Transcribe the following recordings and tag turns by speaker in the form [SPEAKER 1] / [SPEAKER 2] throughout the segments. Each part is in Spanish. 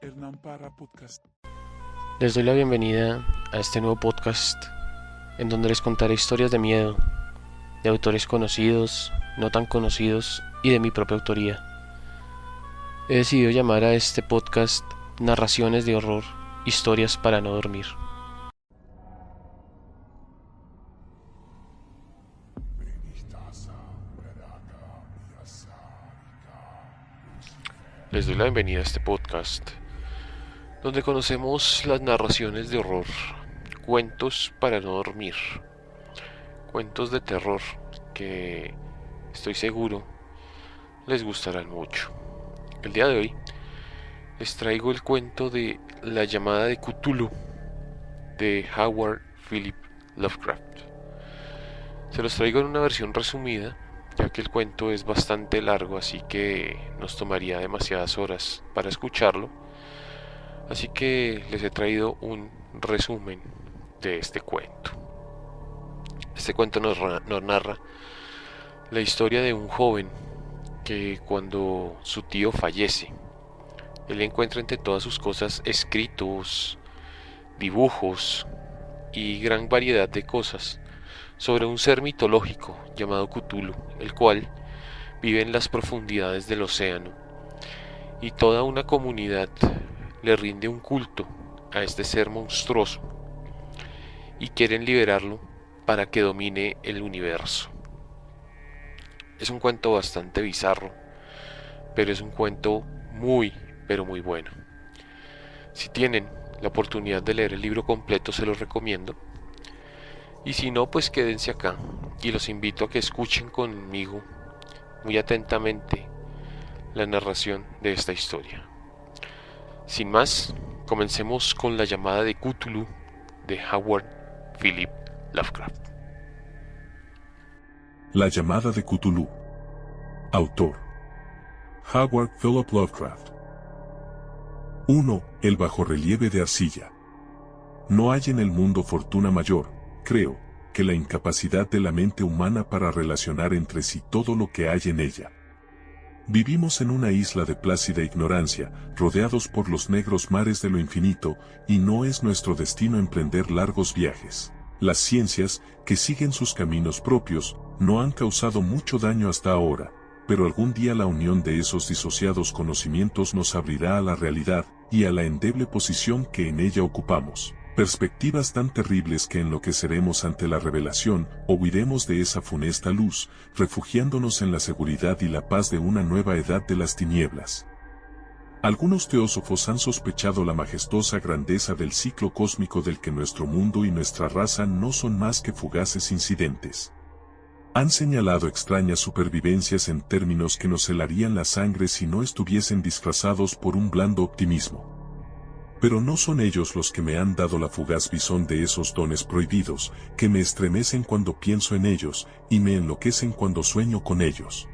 [SPEAKER 1] Hernán Parra Podcast.
[SPEAKER 2] Les doy la bienvenida a este nuevo podcast en donde les contaré historias de miedo, de autores conocidos, no tan conocidos y de mi propia autoría. He decidido llamar a este podcast Narraciones de Horror, Historias para no dormir. Les doy la bienvenida a este podcast donde conocemos las narraciones de horror, cuentos para no dormir, cuentos de terror que estoy seguro les gustarán mucho. El día de hoy les traigo el cuento de La llamada de Cthulhu de Howard Philip Lovecraft. Se los traigo en una versión resumida, ya que el cuento es bastante largo, así que nos tomaría demasiadas horas para escucharlo. Así que les he traído un resumen de este cuento. Este cuento nos narra la historia de un joven que cuando su tío fallece, él encuentra entre todas sus cosas escritos, dibujos y gran variedad de cosas sobre un ser mitológico llamado Cthulhu, el cual vive en las profundidades del océano, y toda una comunidad le rinde un culto a este ser monstruoso y quieren liberarlo para que domine el universo. Es un cuento bastante bizarro, pero es un cuento muy, pero muy bueno. Si tienen la oportunidad de leer el libro completo, se los recomiendo. Y si no, pues quédense acá y los invito a que escuchen conmigo muy atentamente la narración de esta historia. Sin más, comencemos con La llamada de Cthulhu de Howard Philip Lovecraft.
[SPEAKER 3] La llamada de Cthulhu. Autor: Howard Philip Lovecraft. 1. El bajorrelieve de arcilla. No hay en el mundo fortuna mayor, creo, que la incapacidad de la mente humana para relacionar entre sí todo lo que hay en ella. Vivimos en una isla de plácida ignorancia, rodeados por los negros mares de lo infinito, y no es nuestro destino emprender largos viajes. Las ciencias, que siguen sus caminos propios, no han causado mucho daño hasta ahora, pero algún día la unión de esos disociados conocimientos nos abrirá a la realidad, y a la endeble posición que en ella ocupamos. Perspectivas tan terribles que enloqueceremos ante la revelación, o huiremos de esa funesta luz, refugiándonos en la seguridad y la paz de una nueva edad de las tinieblas. Algunos teósofos han sospechado la majestuosa grandeza del ciclo cósmico del que nuestro mundo y nuestra raza no son más que fugaces incidentes. Han señalado extrañas supervivencias en términos que nos helarían la sangre si no estuviesen disfrazados por un blando optimismo. Pero no son ellos los que me han dado la fugaz visión de esos dones prohibidos, que me estremecen cuando pienso en ellos, y me enloquecen cuando sueño con ellos.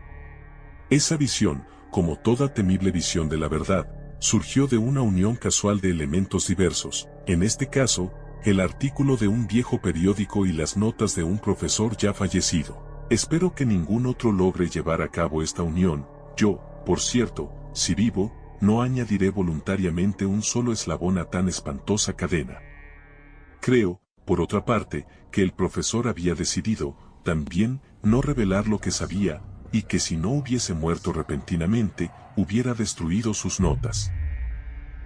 [SPEAKER 3] Esa visión, como toda temible visión de la verdad, surgió de una unión casual de elementos diversos, en este caso, el artículo de un viejo periódico y las notas de un profesor ya fallecido. Espero que ningún otro logre llevar a cabo esta unión. Yo, por cierto, si vivo, no añadiré voluntariamente un solo eslabón a tan espantosa cadena. Creo, por otra parte, que el profesor había decidido, también, no revelar lo que sabía, y que si no hubiese muerto repentinamente, hubiera destruido sus notas.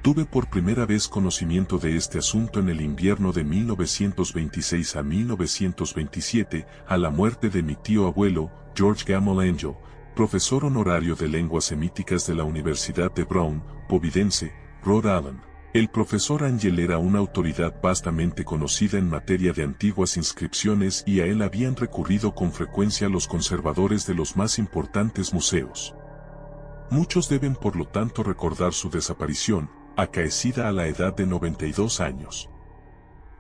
[SPEAKER 3] Tuve por primera vez conocimiento de este asunto en el invierno de 1926 a 1927, a la muerte de mi tío abuelo, George Gammell Angel, profesor honorario de lenguas semíticas de la Universidad de Brown, Providence, Rhode Island. El profesor Angel era una autoridad vastamente conocida en materia de antiguas inscripciones y a él habían recurrido con frecuencia los conservadores de los más importantes museos. Muchos deben por lo tanto recordar su desaparición, acaecida a la edad de 92 años.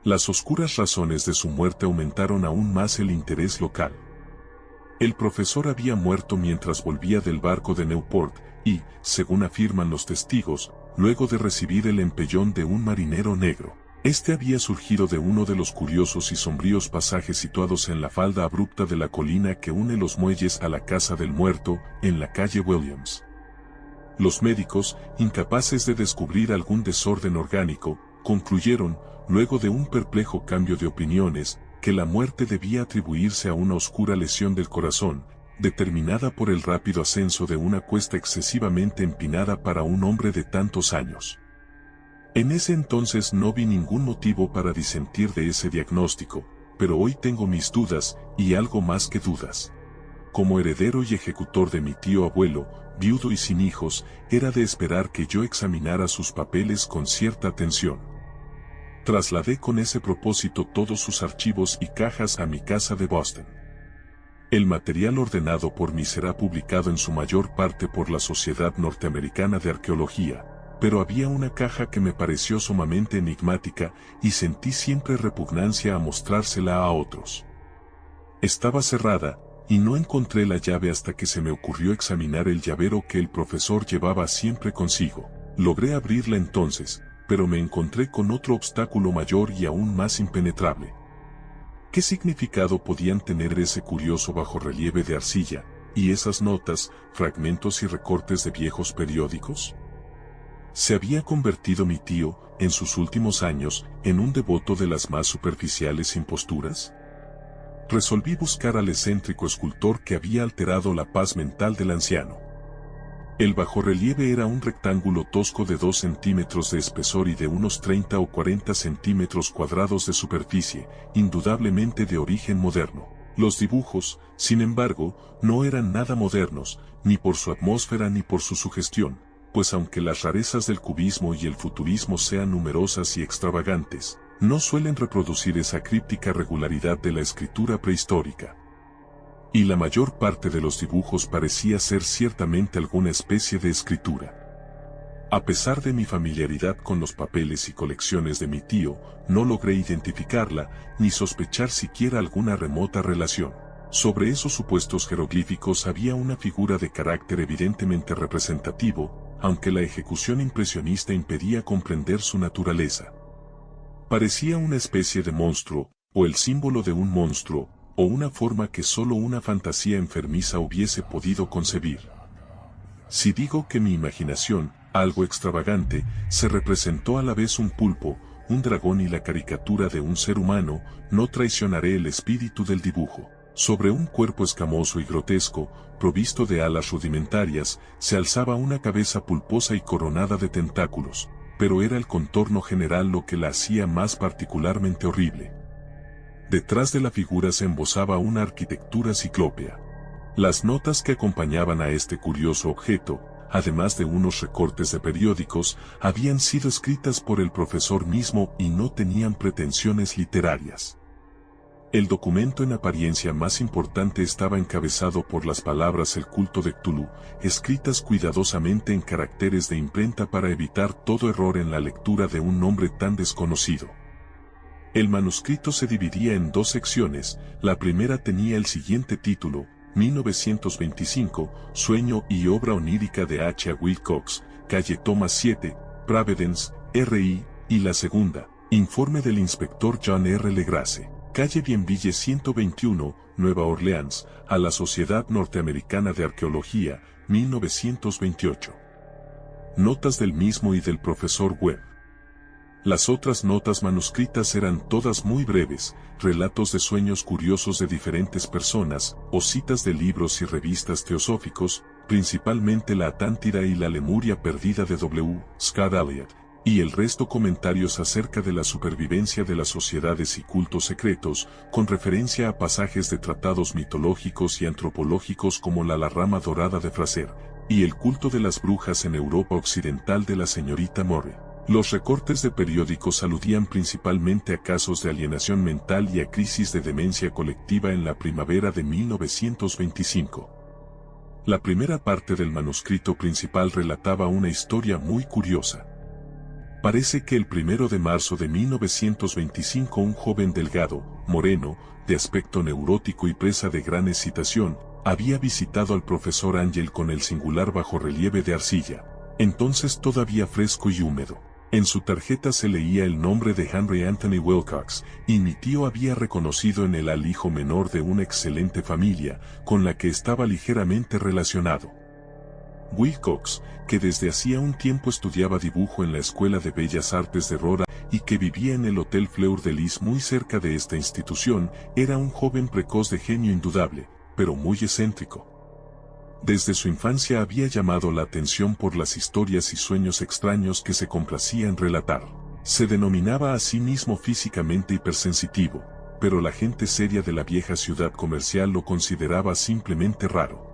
[SPEAKER 3] Las oscuras razones de su muerte aumentaron aún más el interés local. El profesor había muerto mientras volvía del barco de Newport y, según afirman los testigos, luego de recibir el empellón de un marinero negro. Este había surgido de uno de los curiosos y sombríos pasajes situados en la falda abrupta de la colina que une los muelles a la casa del muerto, en la calle Williams. Los médicos, incapaces de descubrir algún desorden orgánico, concluyeron, luego de un perplejo cambio de opiniones, que la muerte debía atribuirse a una oscura lesión del corazón, determinada por el rápido ascenso de una cuesta excesivamente empinada para un hombre de tantos años. En ese entonces no vi ningún motivo para disentir de ese diagnóstico, pero hoy tengo mis dudas, y algo más que dudas. Como heredero y ejecutor de mi tío abuelo, viudo y sin hijos, era de esperar que yo examinara sus papeles con cierta atención. Trasladé con ese propósito todos sus archivos y cajas a mi casa de Boston. El material ordenado por mí será publicado en su mayor parte por la Sociedad Norteamericana de Arqueología, pero había una caja que me pareció sumamente enigmática y sentí siempre repugnancia a mostrársela a otros. Estaba cerrada, y no encontré la llave hasta que se me ocurrió examinar el llavero que el profesor llevaba siempre consigo. Logré abrirla entonces, pero me encontré con otro obstáculo mayor y aún más impenetrable. ¿Qué significado podían tener ese curioso bajorrelieve de arcilla, y esas notas, fragmentos y recortes de viejos periódicos? ¿Se había convertido mi tío, en sus últimos años, en un devoto de las más superficiales imposturas? Resolví buscar al excéntrico escultor que había alterado la paz mental del anciano. El bajorrelieve era un rectángulo tosco de 2 centímetros de espesor y de unos 30 o 40 centímetros cuadrados de superficie, indudablemente de origen moderno. Los dibujos, sin embargo, no eran nada modernos, ni por su atmósfera ni por su sugestión, pues aunque las rarezas del cubismo y el futurismo sean numerosas y extravagantes, no suelen reproducir esa críptica regularidad de la escritura prehistórica. Y la mayor parte de los dibujos parecía ser ciertamente alguna especie de escritura. A pesar de mi familiaridad con los papeles y colecciones de mi tío, no logré identificarla, ni sospechar siquiera alguna remota relación. Sobre esos supuestos jeroglíficos había una figura de carácter evidentemente representativo, aunque la ejecución impresionista impedía comprender su naturaleza. Parecía una especie de monstruo, o el símbolo de un monstruo, o una forma que solo una fantasía enfermiza hubiese podido concebir. Si digo que mi imaginación, algo extravagante, se representó a la vez un pulpo, un dragón y la caricatura de un ser humano, no traicionaré el espíritu del dibujo. Sobre un cuerpo escamoso y grotesco, provisto de alas rudimentarias, se alzaba una cabeza pulposa y coronada de tentáculos, pero era el contorno general lo que la hacía más particularmente horrible. Detrás de la figura se embosaba una arquitectura ciclópea. Las notas que acompañaban a este curioso objeto, además de unos recortes de periódicos, habían sido escritas por el profesor mismo y no tenían pretensiones literarias. El documento en apariencia más importante estaba encabezado por las palabras "El culto de Cthulhu", escritas cuidadosamente en caracteres de imprenta para evitar todo error en la lectura de un nombre tan desconocido. El manuscrito se dividía en 2 secciones, la primera tenía el siguiente título: 1925, Sueño y obra onírica de H. A. Wilcox, calle Thomas 7, Providence, R.I., y la segunda, Informe del inspector John R. Legrasse, calle Bienville 121, Nueva Orleans, a la Sociedad Norteamericana de Arqueología, 1928. Notas del mismo y del profesor Webb. Las otras notas manuscritas eran todas muy breves, relatos de sueños curiosos de diferentes personas, o citas de libros y revistas teosóficos, principalmente la Atlántida y la Lemuria perdida de W. Scott Elliott, y el resto comentarios acerca de la supervivencia de las sociedades y cultos secretos, con referencia a pasajes de tratados mitológicos y antropológicos como la rama dorada de Fraser, y el culto de las brujas en Europa occidental de la señorita Murray. Los recortes de periódicos aludían principalmente a casos de alienación mental y a crisis de demencia colectiva en la primavera de 1925. La primera parte del manuscrito principal relataba una historia muy curiosa. Parece que el 1 de marzo de 1925 un joven delgado, moreno, de aspecto neurótico y presa de gran excitación, había visitado al profesor Angel con el singular bajorrelieve de arcilla, entonces todavía fresco y húmedo. En su tarjeta se leía el nombre de Henry Anthony Wilcox, y mi tío había reconocido en él al hijo menor de una excelente familia, con la que estaba ligeramente relacionado. Wilcox, que desde hacía un tiempo estudiaba dibujo en la Escuela de Bellas Artes de Rora y que vivía en el Hotel Fleur de Lis muy cerca de esta institución, era un joven precoz de genio indudable, pero muy excéntrico. Desde su infancia había llamado la atención por las historias y sueños extraños que se complacía en relatar. Se denominaba a sí mismo físicamente hipersensitivo, pero la gente seria de la vieja ciudad comercial lo consideraba simplemente raro.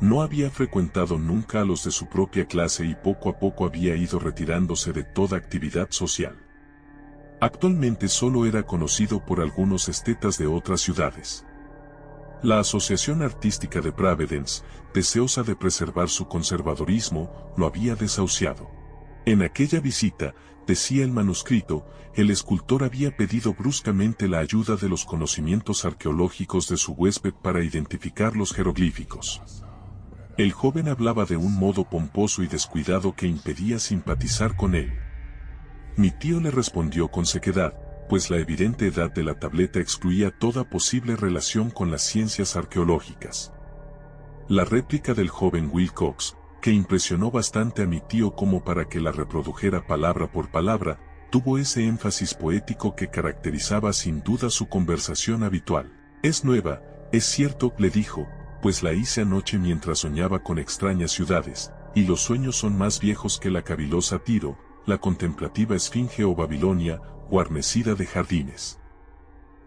[SPEAKER 3] No había frecuentado nunca a los de su propia clase y poco a poco había ido retirándose de toda actividad social. Actualmente solo era conocido por algunos estetas de otras ciudades. La Asociación Artística de Providence, deseosa de preservar su conservadorismo, lo había desahuciado. En aquella visita, decía el manuscrito, el escultor había pedido bruscamente la ayuda de los conocimientos arqueológicos de su huésped para identificar los jeroglíficos. El joven hablaba de un modo pomposo y descuidado que impedía simpatizar con él. Mi tío le respondió con sequedad, pues la evidente edad de la tableta excluía toda posible relación con las ciencias arqueológicas. La réplica del joven Wilcox, que impresionó bastante a mi tío como para que la reprodujera palabra por palabra, tuvo ese énfasis poético que caracterizaba sin duda su conversación habitual. Es nueva, es cierto, le dijo, pues la hice anoche mientras soñaba con extrañas ciudades, y los sueños son más viejos que la cavilosa Tiro, la contemplativa Esfinge o Babilonia, guarnecida de jardines.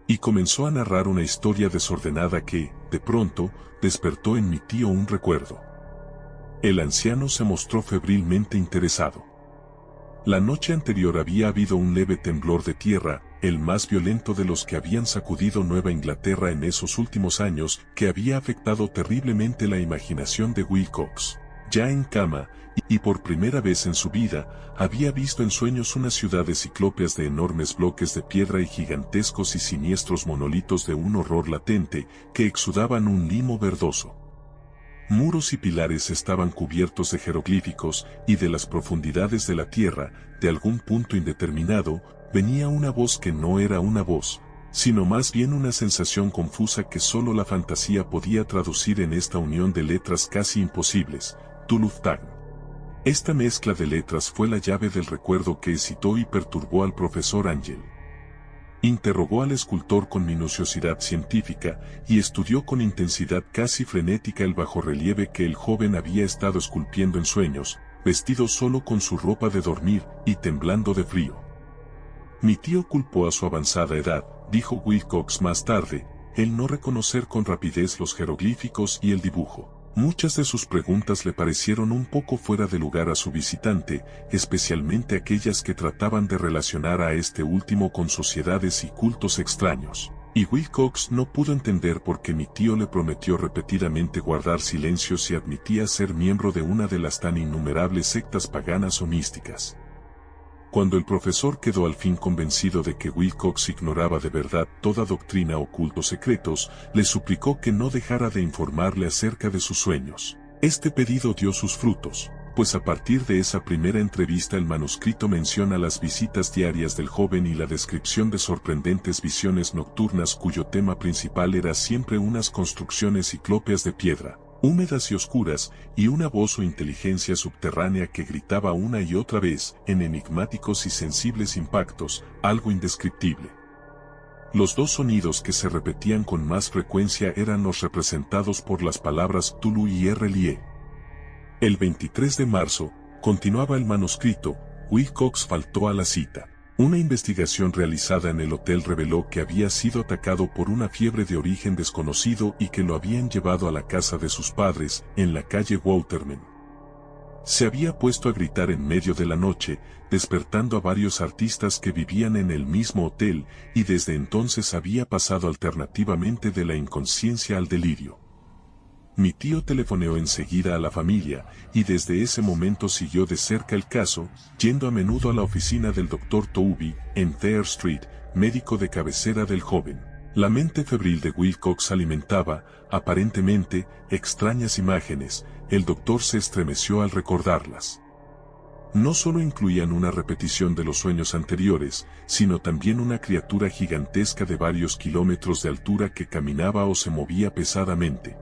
[SPEAKER 3] Y comenzó a narrar una historia desordenada que, de pronto, despertó en mi tío un recuerdo. El anciano se mostró febrilmente interesado. La noche anterior había habido un leve temblor de tierra, el más violento de los que habían sacudido Nueva Inglaterra en esos últimos años, que había afectado terriblemente la imaginación de Wilcox. Ya en cama, y por primera vez en su vida, había visto en sueños unas ciudades ciclópeas de enormes bloques de piedra y gigantescos y siniestros monolitos de un horror latente, que exudaban un limo verdoso. Muros y pilares estaban cubiertos de jeroglíficos, y de las profundidades de la tierra, de algún punto indeterminado, venía una voz que no era una voz, sino más bien una sensación confusa que solo la fantasía podía traducir en esta unión de letras casi imposibles, Tuluftagn. Esta mezcla de letras fue la llave del recuerdo que excitó y perturbó al profesor Ángel. Interrogó al escultor con minuciosidad científica y estudió con intensidad casi frenética el bajorrelieve que el joven había estado esculpiendo en sueños, vestido solo con su ropa de dormir y temblando de frío. Mi tío culpó a su avanzada edad, dijo Wilcox más tarde, el no reconocer con rapidez los jeroglíficos y el dibujo. Muchas de sus preguntas le parecieron un poco fuera de lugar a su visitante, especialmente aquellas que trataban de relacionar a este último con sociedades y cultos extraños. Y Wilcox no pudo entender por qué mi tío le prometió repetidamente guardar silencio si admitía ser miembro de una de las tan innumerables sectas paganas o místicas. Cuando el profesor quedó al fin convencido de que Wilcox ignoraba de verdad toda doctrina o cultos secretos, le suplicó que no dejara de informarle acerca de sus sueños. Este pedido dio sus frutos, pues a partir de esa primera entrevista el manuscrito menciona las visitas diarias del joven y la descripción de sorprendentes visiones nocturnas cuyo tema principal era siempre unas construcciones ciclópeas de piedra, húmedas y oscuras, y una voz o inteligencia subterránea que gritaba una y otra vez, en enigmáticos y sensibles impactos, algo indescriptible. Los dos sonidos que se repetían con más frecuencia eran los representados por las palabras Tulu y Relie. El 23 de marzo, continuaba el manuscrito, Wilcox faltó a la cita. Una investigación realizada en el hotel reveló que había sido atacado por una fiebre de origen desconocido y que lo habían llevado a la casa de sus padres, en la calle Waterman. Se había puesto a gritar en medio de la noche, despertando a varios artistas que vivían en el mismo hotel, y desde entonces había pasado alternativamente de la inconsciencia al delirio. Mi tío telefoneó enseguida a la familia, y desde ese momento siguió de cerca el caso, yendo a menudo a la oficina del Dr. Touby, en Thayer Street, médico de cabecera del joven. La mente febril de Wilcox alimentaba, aparentemente, extrañas imágenes. El doctor se estremeció al recordarlas. No solo incluían una repetición de los sueños anteriores, sino también una criatura gigantesca de varios kilómetros de altura que caminaba o se movía pesadamente.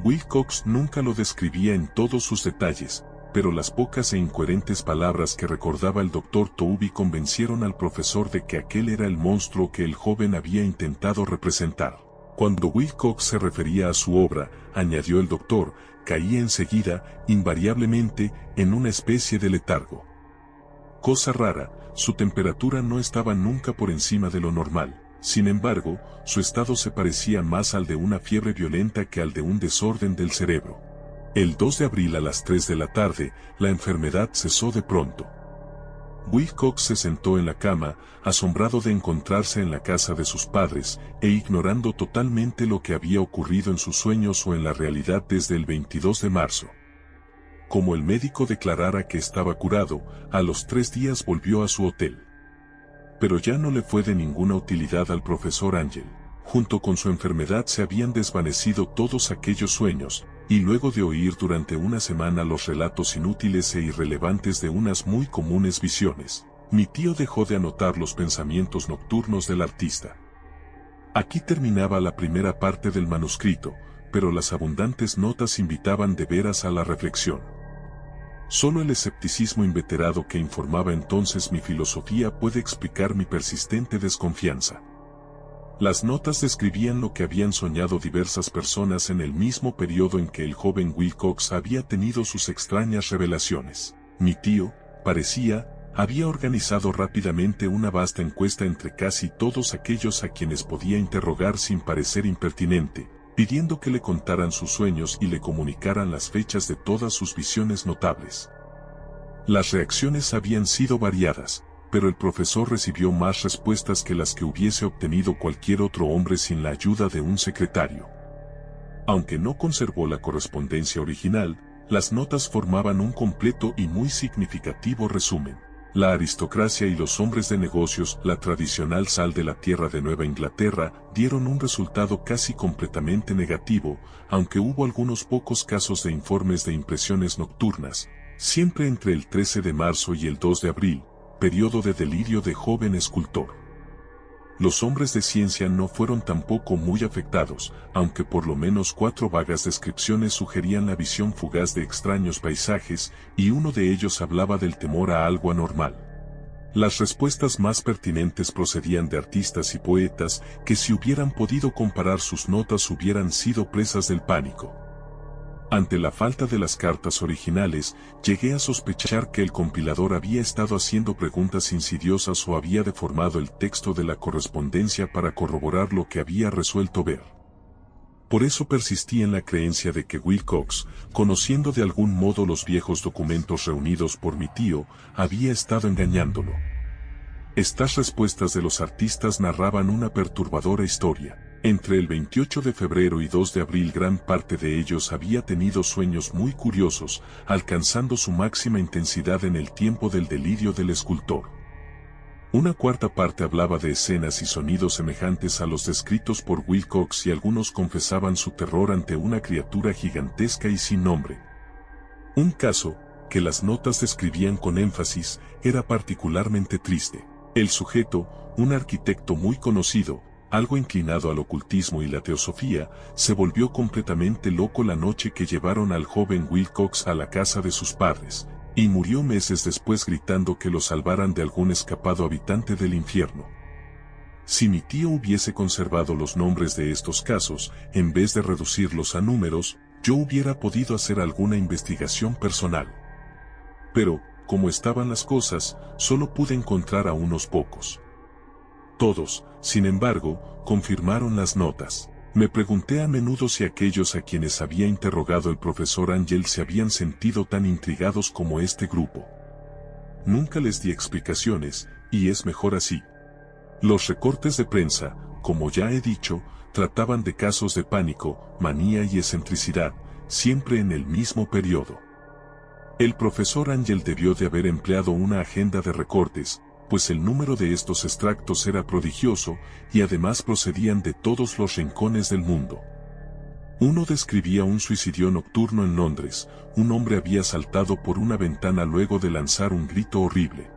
[SPEAKER 3] Wilcox nunca lo describía en todos sus detalles, pero las pocas e incoherentes palabras que recordaba el Dr. Toby convencieron al profesor de que aquel era el monstruo que el joven había intentado representar. Cuando Wilcox se refería a su obra, añadió el doctor, caía enseguida, invariablemente, en una especie de letargo. Cosa rara, su temperatura no estaba nunca por encima de lo normal. Sin embargo, su estado se parecía más al de una fiebre violenta que al de un desorden del cerebro. El 2 de abril a las 3 de la tarde, la enfermedad cesó de pronto. Wilcox se sentó en la cama, asombrado de encontrarse en la casa de sus padres, e ignorando totalmente lo que había ocurrido en sus sueños o en la realidad desde el 22 de marzo. Como el médico declarara que estaba curado, a los 3 días volvió a su hotel. Pero ya no le fue de ninguna utilidad al profesor Angell. Junto con su enfermedad se habían desvanecido todos aquellos sueños, y luego de oír durante una semana los relatos inútiles e irrelevantes de unas muy comunes visiones, mi tío dejó de anotar los pensamientos nocturnos del artista. Aquí terminaba la primera parte del manuscrito, pero las abundantes notas invitaban de veras a la reflexión. Solo el escepticismo inveterado que informaba entonces mi filosofía puede explicar mi persistente desconfianza. Las notas describían lo que habían soñado diversas personas en el mismo periodo en que el joven Wilcox había tenido sus extrañas revelaciones. Mi tío, parecía, había organizado rápidamente una vasta encuesta entre casi todos aquellos a quienes podía interrogar sin parecer impertinente, pidiendo que le contaran sus sueños y le comunicaran las fechas de todas sus visiones notables. Las reacciones habían sido variadas, pero el profesor recibió más respuestas que las que hubiese obtenido cualquier otro hombre sin la ayuda de un secretario. Aunque no conservó la correspondencia original, las notas formaban un completo y muy significativo resumen. La aristocracia y los hombres de negocios, la tradicional sal de la tierra de Nueva Inglaterra, dieron un resultado casi completamente negativo, aunque hubo algunos pocos casos de informes de impresiones nocturnas, siempre entre el 13 de marzo y el 2 de abril, periodo de delirio de joven escultor. Los hombres de ciencia no fueron tampoco muy afectados, aunque por lo menos 4 vagas descripciones sugerían la visión fugaz de extraños paisajes, y uno de ellos hablaba del temor a algo anormal. Las respuestas más pertinentes procedían de artistas y poetas, que si hubieran podido comparar sus notas hubieran sido presas del pánico. Ante la falta de las cartas originales, llegué a sospechar que el compilador había estado haciendo preguntas insidiosas o había deformado el texto de la correspondencia para corroborar lo que había resuelto ver. Por eso persistí en la creencia de que Wilcox, conociendo de algún modo los viejos documentos reunidos por mi tío, había estado engañándolo. Estas respuestas de los artistas narraban una perturbadora historia. Entre el 28 de febrero y 2 de abril gran parte de ellos había tenido sueños muy curiosos, alcanzando su máxima intensidad en el tiempo del delirio del escultor. Una cuarta parte hablaba de escenas y sonidos semejantes a los descritos por Wilcox y algunos confesaban su terror ante una criatura gigantesca y sin nombre. Un caso, que las notas describían con énfasis, era particularmente triste. El sujeto, un arquitecto muy conocido, algo inclinado al ocultismo y la teosofía, se volvió completamente loco la noche que llevaron al joven Wilcox a la casa de sus padres, y murió meses después gritando que lo salvaran de algún escapado habitante del infierno. Si mi tío hubiese conservado los nombres de estos casos, en vez de reducirlos a números, yo hubiera podido hacer alguna investigación personal. Pero, como estaban las cosas, solo pude encontrar a unos pocos. Todos, sin embargo, confirmaron las notas. Me pregunté a menudo si aquellos a quienes había interrogado el profesor Angell se habían sentido tan intrigados como este grupo. Nunca les di explicaciones, y es mejor así. Los recortes de prensa, como ya he dicho, trataban de casos de pánico, manía y excentricidad, siempre en el mismo periodo. El profesor Angell debió de haber empleado una agenda de recortes, pues el número de estos extractos era prodigioso, y además procedían de todos los rincones del mundo. Uno describía un suicidio nocturno en Londres, un hombre había saltado por una ventana luego de lanzar un grito horrible.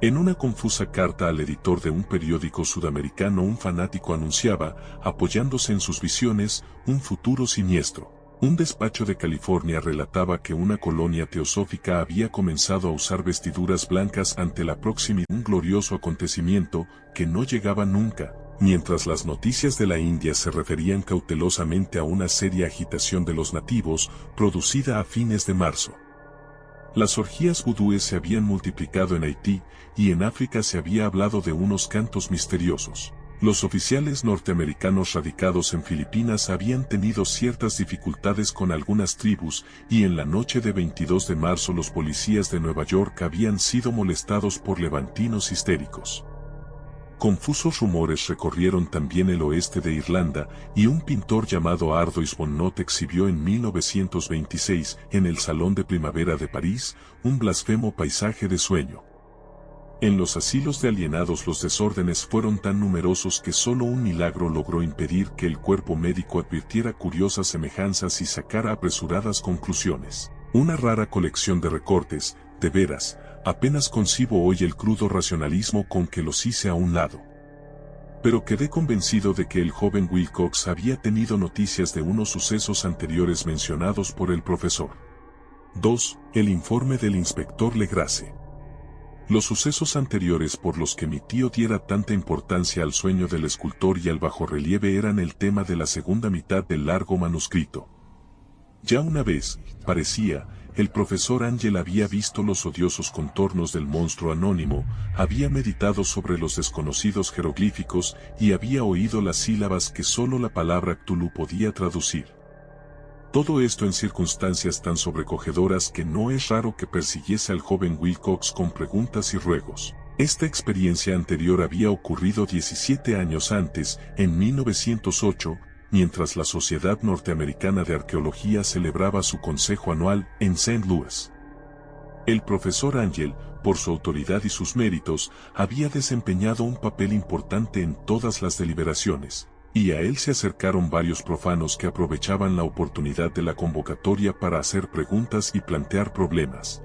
[SPEAKER 3] En una confusa carta al editor de un periódico sudamericano un fanático anunciaba, apoyándose en sus visiones, un futuro siniestro. Un despacho de California relataba que una colonia teosófica había comenzado a usar vestiduras blancas ante la proximidad de un glorioso acontecimiento que no llegaba nunca, mientras las noticias de la India se referían cautelosamente a una seria agitación de los nativos, producida a fines de marzo. Las orgías vudúes se habían multiplicado en Haití, y en África se había hablado de unos cantos misteriosos. Los oficiales norteamericanos radicados en Filipinas habían tenido ciertas dificultades con algunas tribus, y en la noche de 22 de marzo los policías de Nueva York habían sido molestados por levantinos histéricos. Confusos rumores recorrieron también el oeste de Irlanda, y un pintor llamado Ardois Bonnot exhibió en 1926, en el Salón de Primavera de París, un blasfemo paisaje de sueño. En los asilos de alienados los desórdenes fueron tan numerosos que solo un milagro logró impedir que el cuerpo médico advirtiera curiosas semejanzas y sacara apresuradas conclusiones. Una rara colección de recortes, de veras, apenas concibo hoy el crudo racionalismo con que los hice a un lado. Pero quedé convencido de que el joven Wilcox había tenido noticias de unos sucesos anteriores mencionados por el profesor. 2. El informe del inspector Legrasse. Los sucesos anteriores por los que mi tío diera tanta importancia al sueño del escultor y al bajorrelieve eran el tema de la segunda mitad del largo manuscrito. Ya una vez, parecía, el profesor Ángel había visto los odiosos contornos del monstruo anónimo, había meditado sobre los desconocidos jeroglíficos y había oído las sílabas que sólo la palabra Cthulhu podía traducir. Todo esto en circunstancias tan sobrecogedoras que no es raro que persiguiese al joven Wilcox con preguntas y ruegos. Esta experiencia anterior había ocurrido 17 años antes, en 1908, mientras la Sociedad Norteamericana de Arqueología celebraba su consejo anual en St. Louis. El profesor Ángel, por su autoridad y sus méritos, había desempeñado un papel importante en todas las deliberaciones, y a él se acercaron varios profanos que aprovechaban la oportunidad de la convocatoria para hacer preguntas y plantear problemas.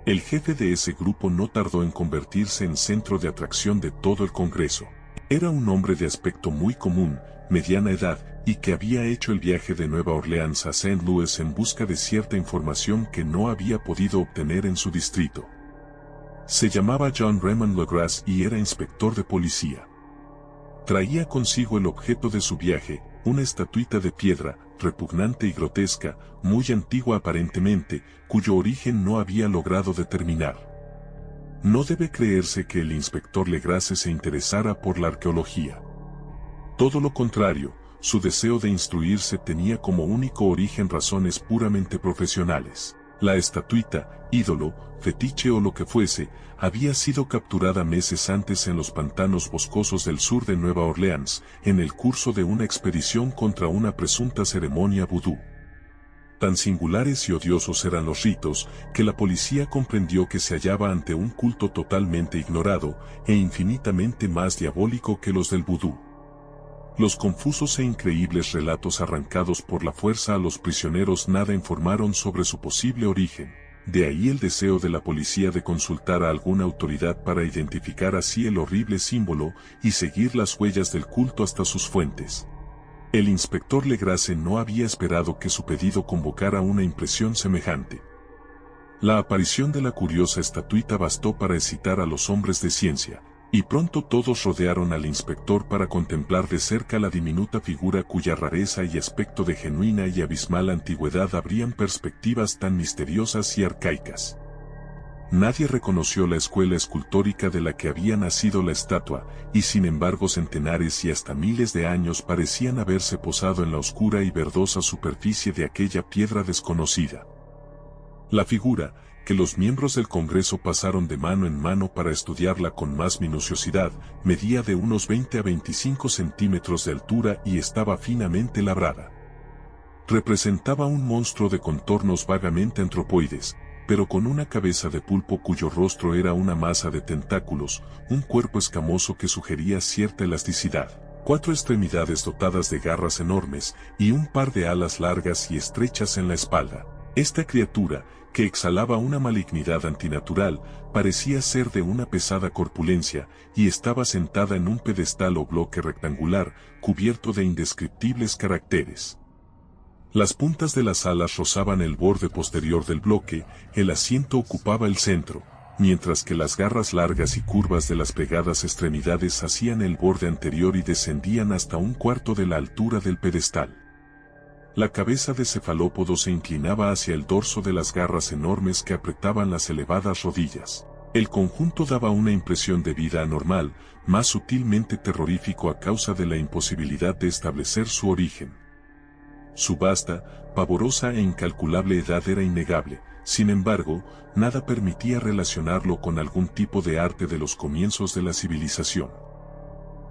[SPEAKER 3] El jefe de ese grupo no tardó en convertirse en centro de atracción de todo el Congreso. Era un hombre de aspecto muy común, mediana edad, y que había hecho el viaje de Nueva Orleans a St. Louis en busca de cierta información que no había podido obtener en su distrito. Se llamaba John Raymond Legrasse y era inspector de policía. Traía consigo el objeto de su viaje, una estatuita de piedra, repugnante y grotesca, muy antigua aparentemente, cuyo origen no había logrado determinar. No debe creerse que el inspector Legrasse se interesara por la arqueología. Todo lo contrario, su deseo de instruirse tenía como único origen razones puramente profesionales. La estatuita, ídolo, fetiche o lo que fuese, había sido capturada meses antes en los pantanos boscosos del sur de Nueva Orleans, en el curso de una expedición contra una presunta ceremonia vudú. Tan singulares y odiosos eran los ritos, que la policía comprendió que se hallaba ante un culto totalmente ignorado, e infinitamente más diabólico que los del vudú. Los confusos e increíbles relatos arrancados por la fuerza a los prisioneros nada informaron sobre su posible origen, de ahí el deseo de la policía de consultar a alguna autoridad para identificar así el horrible símbolo y seguir las huellas del culto hasta sus fuentes. El inspector Legrasse no había esperado que su pedido convocara una impresión semejante. La aparición de la curiosa estatuita bastó para excitar a los hombres de ciencia, y pronto todos rodearon al inspector para contemplar de cerca la diminuta figura cuya rareza y aspecto de genuina y abismal antigüedad abrían perspectivas tan misteriosas y arcaicas. Nadie reconoció la escuela escultórica de la que había nacido la estatua, y sin embargo centenares y hasta miles de años parecían haberse posado en la oscura y verdosa superficie de aquella piedra desconocida. La figura, que los miembros del Congreso pasaron de mano en mano para estudiarla con más minuciosidad, medía de unos 20 a 25 centímetros de altura y estaba finamente labrada. Representaba un monstruo de contornos vagamente antropoides, pero con una cabeza de pulpo cuyo rostro era una masa de tentáculos, un cuerpo escamoso que sugería cierta elasticidad, 4 extremidades dotadas de garras enormes y un par de alas largas y estrechas en la espalda. Esta criatura, que exhalaba una malignidad antinatural, parecía ser de una pesada corpulencia, y estaba sentada en un pedestal o bloque rectangular, cubierto de indescriptibles caracteres. Las puntas de las alas rozaban el borde posterior del bloque, el asiento ocupaba el centro, mientras que las garras largas y curvas de las pegadas extremidades hacían el borde anterior y descendían hasta un cuarto de la altura del pedestal. La cabeza de cefalópodo se inclinaba hacia el dorso de las garras enormes que apretaban las elevadas rodillas. El conjunto daba una impresión de vida anormal, más sutilmente terrorífico a causa de la imposibilidad de establecer su origen. Su vasta, pavorosa e incalculable edad era innegable, sin embargo, nada permitía relacionarlo con algún tipo de arte de los comienzos de la civilización.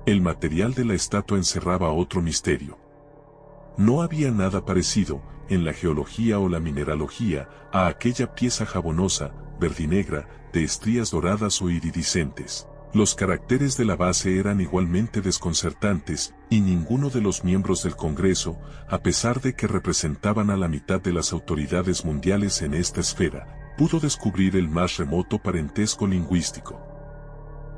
[SPEAKER 3] El material de la estatua encerraba otro misterio. No había nada parecido, en la geología o la mineralogía, a aquella pieza jabonosa, verdinegra, de estrías doradas o iridiscentes. Los caracteres de la base eran igualmente desconcertantes, y ninguno de los miembros del Congreso, a pesar de que representaban a la mitad de las autoridades mundiales en esta esfera, pudo descubrir el más remoto parentesco lingüístico.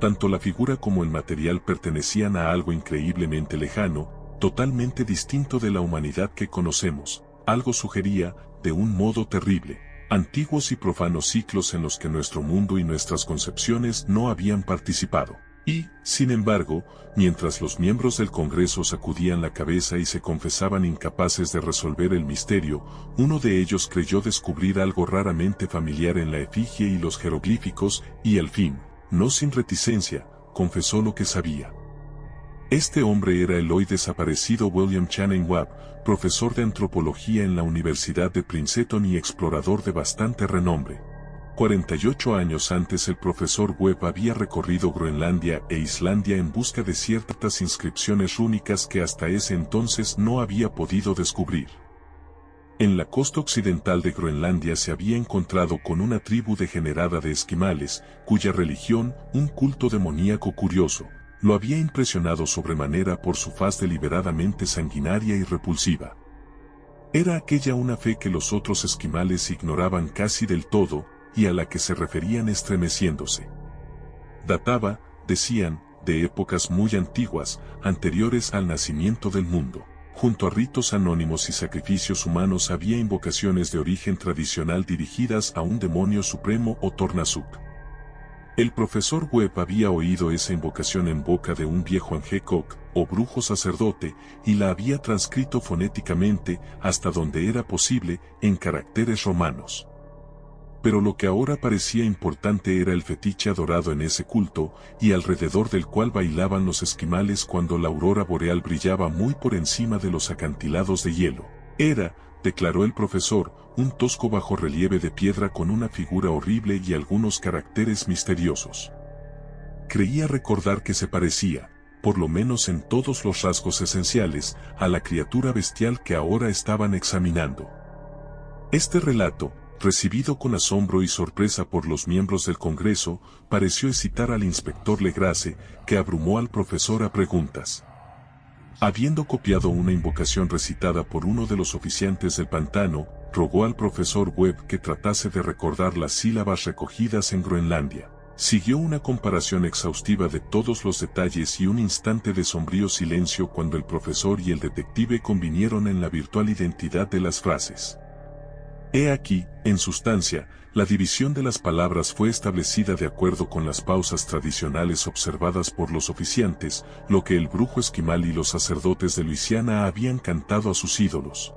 [SPEAKER 3] Tanto la figura como el material pertenecían a algo increíblemente lejano, totalmente distinto de la humanidad que conocemos. Algo sugería, de un modo terrible, antiguos y profanos ciclos en los que nuestro mundo y nuestras concepciones no habían participado. Y, sin embargo, mientras los miembros del Congreso sacudían la cabeza y se confesaban incapaces de resolver el misterio, uno de ellos creyó descubrir algo raramente familiar en la efigie y los jeroglíficos, y al fin, no sin reticencia, confesó lo que sabía. Este hombre era el hoy desaparecido William Channing Webb, profesor de antropología en la Universidad de Princeton y explorador de bastante renombre. 48 años antes el profesor Webb había recorrido Groenlandia e Islandia en busca de ciertas inscripciones rúnicas que hasta ese entonces no había podido descubrir. En la costa occidental de Groenlandia se había encontrado con una tribu degenerada de esquimales, cuya religión, un culto demoníaco curioso, lo había impresionado sobremanera por su faz deliberadamente sanguinaria y repulsiva. Era aquella una fe que los otros esquimales ignoraban casi del todo, y a la que se referían estremeciéndose. Databa, decían, de épocas muy antiguas, anteriores al nacimiento del mundo. Junto a ritos anónimos y sacrificios humanos había invocaciones de origen tradicional dirigidas a un demonio supremo o Tornasuk. El profesor Webb había oído esa invocación en boca de un viejo Angekok, o brujo sacerdote, y la había transcrito fonéticamente, hasta donde era posible, en caracteres romanos. Pero lo que ahora parecía importante era el fetiche adorado en ese culto, y alrededor del cual bailaban los esquimales cuando la aurora boreal brillaba muy por encima de los acantilados de hielo. Era, declaró el profesor, un tosco bajorrelieve de piedra con una figura horrible y algunos caracteres misteriosos. Creía recordar que se parecía, por lo menos en todos los rasgos esenciales, a la criatura bestial que ahora estaban examinando. Este relato, recibido con asombro y sorpresa por los miembros del Congreso, pareció excitar al inspector Legrasse, que abrumó al profesor a preguntas. Habiendo copiado una invocación recitada por uno de los oficiantes del pantano, rogó al profesor Webb que tratase de recordar las sílabas recogidas en Groenlandia. Siguió una comparación exhaustiva de todos los detalles y un instante de sombrío silencio cuando el profesor y el detective convinieron en la virtual identidad de las frases. He aquí, en sustancia, la división de las palabras fue establecida de acuerdo con las pausas tradicionales observadas por los oficiantes, lo que el brujo esquimal y los sacerdotes de Luisiana habían cantado a sus ídolos.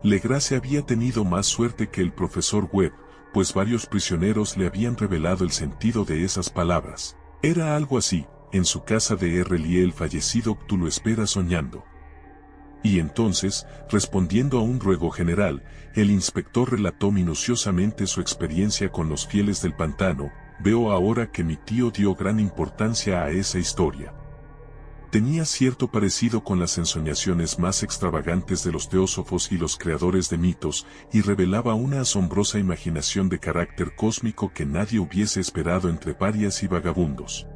[SPEAKER 3] Legrasse había tenido más suerte que el profesor Webb, pues varios prisioneros le habían revelado el sentido de esas palabras. Era algo así: en su casa de RLE el fallecido Cthulhu espera soñando. Y entonces, respondiendo a un ruego general, el inspector relató minuciosamente su experiencia con los fieles del pantano. Veo ahora que mi tío dio gran importancia a esa historia. Tenía cierto parecido con las ensoñaciones más extravagantes de los teósofos y los creadores de mitos, y revelaba una asombrosa imaginación de carácter cósmico que nadie hubiese esperado entre parias y vagabundos.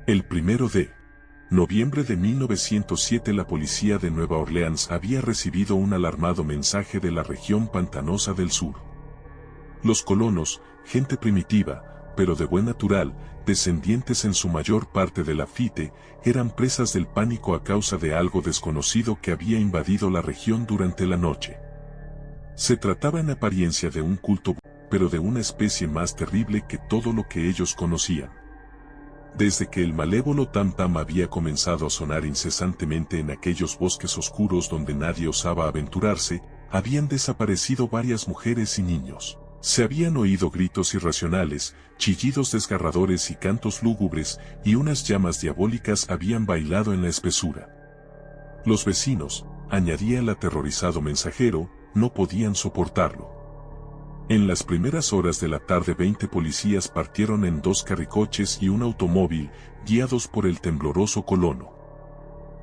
[SPEAKER 3] El 1 de noviembre de 1907 la policía de Nueva Orleans había recibido un alarmado mensaje de la región pantanosa del sur. Los colonos, gente primitiva, pero de buen natural, descendientes en su mayor parte de la Fite, eran presas del pánico a causa de algo desconocido que había invadido la región durante la noche. Se trataba en apariencia de un culto, pero de una especie más terrible que todo lo que ellos conocían. Desde que el malévolo tam-tam había comenzado a sonar incesantemente en aquellos bosques oscuros donde nadie osaba aventurarse, habían desaparecido varias mujeres y niños. Se habían oído gritos irracionales, chillidos desgarradores y cantos lúgubres, y unas llamas diabólicas habían bailado en la espesura. Los vecinos, añadía el aterrorizado mensajero, no podían soportarlo. En las primeras horas de la tarde 20 policías partieron en 2 carricoches y un automóvil, guiados por el tembloroso colono.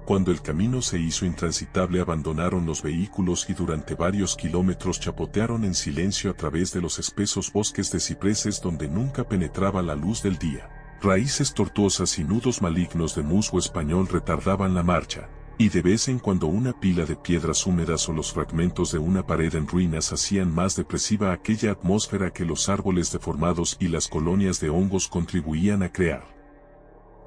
[SPEAKER 3] Cuando el camino se hizo intransitable abandonaron los vehículos y durante varios kilómetros chapotearon en silencio a través de los espesos bosques de cipreses donde nunca penetraba la luz del día. Raíces tortuosas y nudos malignos de musgo español retardaban la marcha, y de vez en cuando una pila de piedras húmedas o los fragmentos de una pared en ruinas hacían más depresiva aquella atmósfera que los árboles deformados y las colonias de hongos contribuían a crear.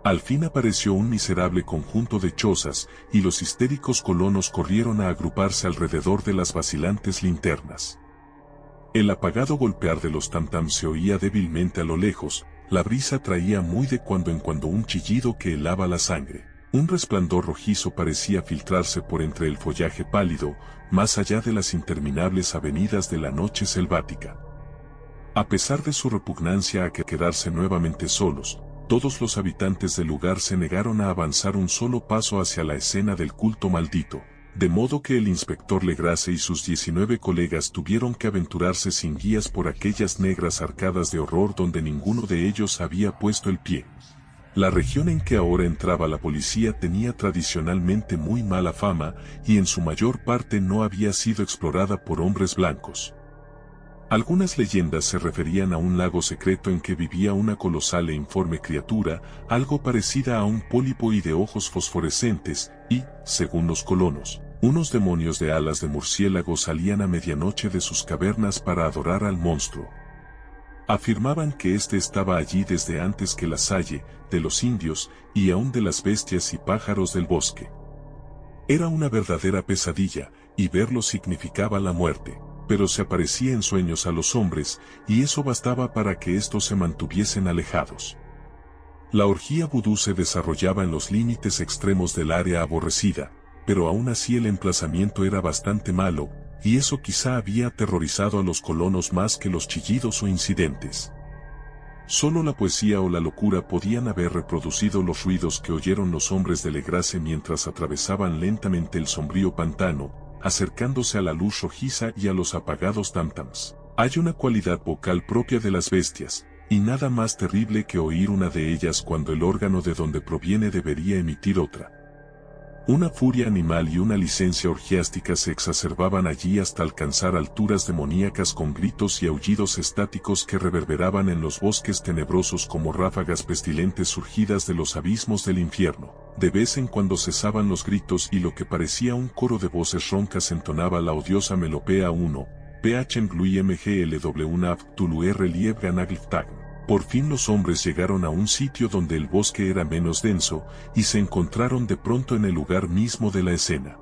[SPEAKER 3] Al fin apareció un miserable conjunto de chozas, y los histéricos colonos corrieron a agruparse alrededor de las vacilantes linternas. El apagado golpear de los tam-tams se oía débilmente a lo lejos, la brisa traía muy de cuando en cuando un chillido que helaba la sangre. Un resplandor rojizo parecía filtrarse por entre el follaje pálido, más allá de las interminables avenidas de la noche selvática. A pesar de su repugnancia a quedarse nuevamente solos, todos los habitantes del lugar se negaron a avanzar un solo paso hacia la escena del culto maldito, de modo que el inspector Legrasse y sus 19 colegas tuvieron que aventurarse sin guías por aquellas negras arcadas de horror donde ninguno de ellos había puesto el pie. La región en que ahora entraba la policía tenía tradicionalmente muy mala fama y en su mayor parte no había sido explorada por hombres blancos. Algunas leyendas se referían a un lago secreto en que vivía una colosal e informe criatura, algo parecida a un pólipo y de ojos fosforescentes, y, según los colonos, unos demonios de alas de murciélago salían a medianoche de sus cavernas para adorar al monstruo. Afirmaban que éste estaba allí desde antes que la Salle, de los indios, y aún de las bestias y pájaros del bosque. Era una verdadera pesadilla, y verlo significaba la muerte, pero se aparecía en sueños a los hombres, y eso bastaba para que estos se mantuviesen alejados. La orgía vudú se desarrollaba en los límites extremos del área aborrecida, pero aún así el emplazamiento era bastante malo, y eso quizá había aterrorizado a los colonos más que los chillidos o incidentes. Solo la poesía o la locura podían haber reproducido los ruidos que oyeron los hombres de Legrasse mientras atravesaban lentamente el sombrío pantano, acercándose a la luz rojiza y a los apagados tam-tams. Hay una cualidad vocal propia de las bestias, y nada más terrible que oír una de ellas cuando el órgano de donde proviene debería emitir otra. Una furia animal y una licencia orgiástica se exacerbaban allí hasta alcanzar alturas demoníacas con gritos y aullidos estáticos que reverberaban en los bosques tenebrosos como ráfagas pestilentes surgidas de los abismos del infierno. De vez en cuando cesaban los gritos y lo que parecía un coro de voces roncas entonaba la odiosa melopea 1, PHMGLW Tulu Relief Ganaglftagn. Por fin los hombres llegaron a un sitio donde el bosque era menos denso, y se encontraron de pronto en el lugar mismo de la escena.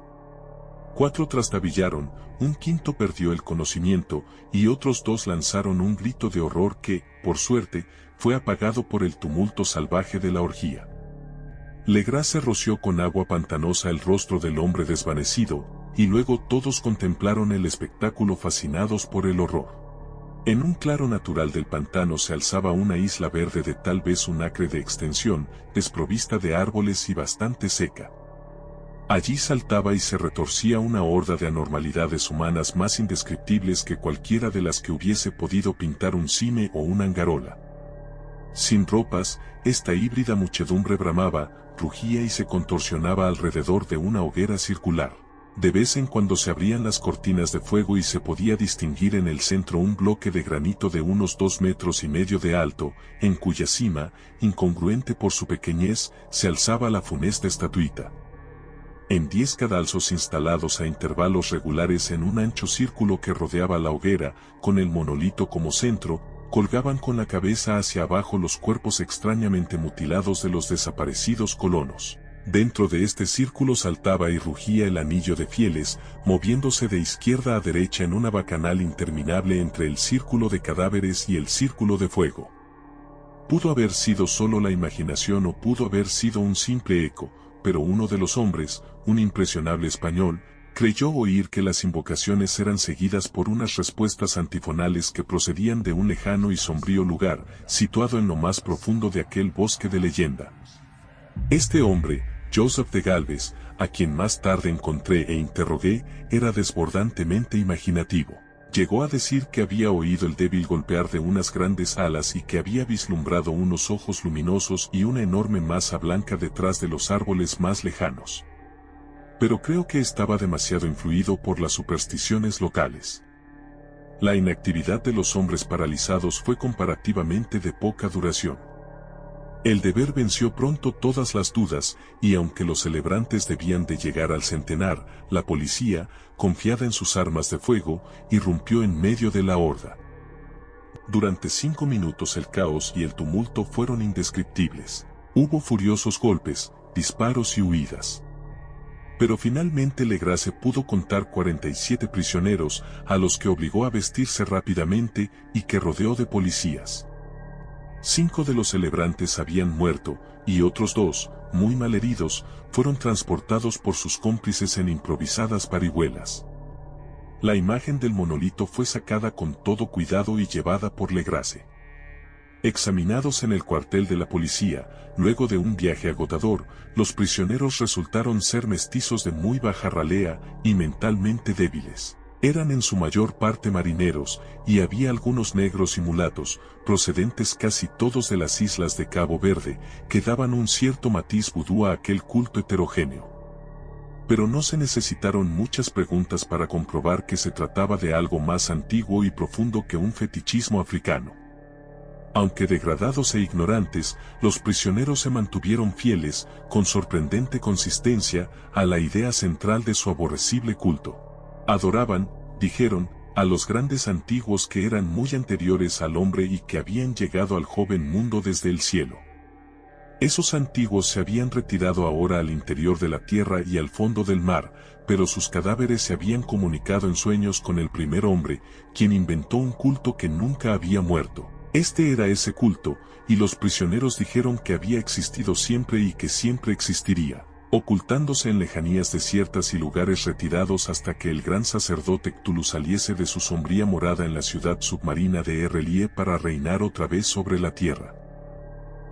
[SPEAKER 3] 4 trastabillaron, un quinto perdió el conocimiento, y otros 2 lanzaron un grito de horror que, por suerte, fue apagado por el tumulto salvaje de la orgía. Legrasse roció con agua pantanosa el rostro del hombre desvanecido, y luego todos contemplaron el espectáculo fascinados por el horror. En un claro natural del pantano se alzaba una isla verde de tal vez un acre de extensión, desprovista de árboles y bastante seca. Allí saltaba y se retorcía una horda de anormalidades humanas más indescriptibles que cualquiera de las que hubiese podido pintar un cine o una angarola. Sin ropas, esta híbrida muchedumbre bramaba, rugía y se contorsionaba alrededor de una hoguera circular. De vez en cuando se abrían las cortinas de fuego y se podía distinguir en el centro un bloque de granito de unos 2,5 metros de alto, en cuya cima, incongruente por su pequeñez, se alzaba la funesta estatuita. En 10 cadalsos instalados a intervalos regulares en un ancho círculo que rodeaba la hoguera, con el monolito como centro, colgaban con la cabeza hacia abajo los cuerpos extrañamente mutilados de los desaparecidos colonos. Dentro de este círculo saltaba y rugía el anillo de fieles, moviéndose de izquierda a derecha en una bacanal interminable entre el círculo de cadáveres y el círculo de fuego. Pudo haber sido solo la imaginación o pudo haber sido un simple eco, pero uno de los hombres, un impresionable español, creyó oír que las invocaciones eran seguidas por unas respuestas antifonales que procedían de un lejano y sombrío lugar, situado en lo más profundo de aquel bosque de leyenda. Este hombre, Joseph de Gálvez, a quien más tarde encontré e interrogué, era desbordantemente imaginativo. Llegó a decir que había oído el débil golpear de unas grandes alas y que había vislumbrado unos ojos luminosos y una enorme masa blanca detrás de los árboles más lejanos. Pero creo que estaba demasiado influido por las supersticiones locales. La inactividad de los hombres paralizados fue comparativamente de poca duración. El deber venció pronto todas las dudas, y aunque los celebrantes debían de llegar al centenar, la policía, confiada en sus armas de fuego, irrumpió en medio de la horda. Durante 5 minutos el caos y el tumulto fueron indescriptibles. Hubo furiosos golpes, disparos y huidas. Pero finalmente Legrasse pudo contar 47 prisioneros, a los que obligó a vestirse rápidamente y que rodeó de policías. 5 de los celebrantes habían muerto, y otros 2, muy malheridos, fueron transportados por sus cómplices en improvisadas parihuelas. La imagen del monolito fue sacada con todo cuidado y llevada por Legrasse. Examinados en el cuartel de la policía, luego de un viaje agotador, los prisioneros resultaron ser mestizos de muy baja ralea y mentalmente débiles. Eran en su mayor parte marineros, y había algunos negros y mulatos, procedentes casi todos de las islas de Cabo Verde, que daban un cierto matiz vudú a aquel culto heterogéneo. Pero no se necesitaron muchas preguntas para comprobar que se trataba de algo más antiguo y profundo que un fetichismo africano. Aunque degradados e ignorantes, los prisioneros se mantuvieron fieles, con sorprendente consistencia, a la idea central de su aborrecible culto. Adoraban, dijeron, a los grandes antiguos que eran muy anteriores al hombre y que habían llegado al joven mundo desde el cielo. Esos antiguos se habían retirado ahora al interior de la tierra y al fondo del mar, pero sus cadáveres se habían comunicado en sueños con el primer hombre, quien inventó un culto que nunca había muerto. Este era ese culto, y los prisioneros dijeron que había existido siempre y que siempre existiría, ocultándose en lejanías desiertas y lugares retirados hasta que el gran sacerdote Cthulhu saliese de su sombría morada en la ciudad submarina de Errelie para reinar otra vez sobre la tierra.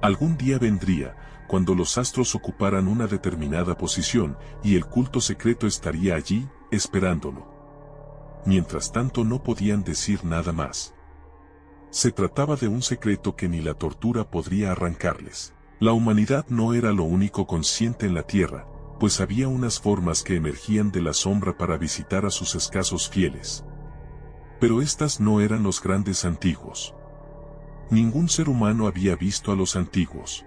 [SPEAKER 3] Algún día vendría, cuando los astros ocuparan una determinada posición, y el culto secreto estaría allí, esperándolo. Mientras tanto no podían decir nada más. Se trataba de un secreto que ni la tortura podría arrancarles. La humanidad no era lo único consciente en la tierra, pues había unas formas que emergían de la sombra para visitar a sus escasos fieles. Pero estas no eran los grandes antiguos. Ningún ser humano había visto a los antiguos.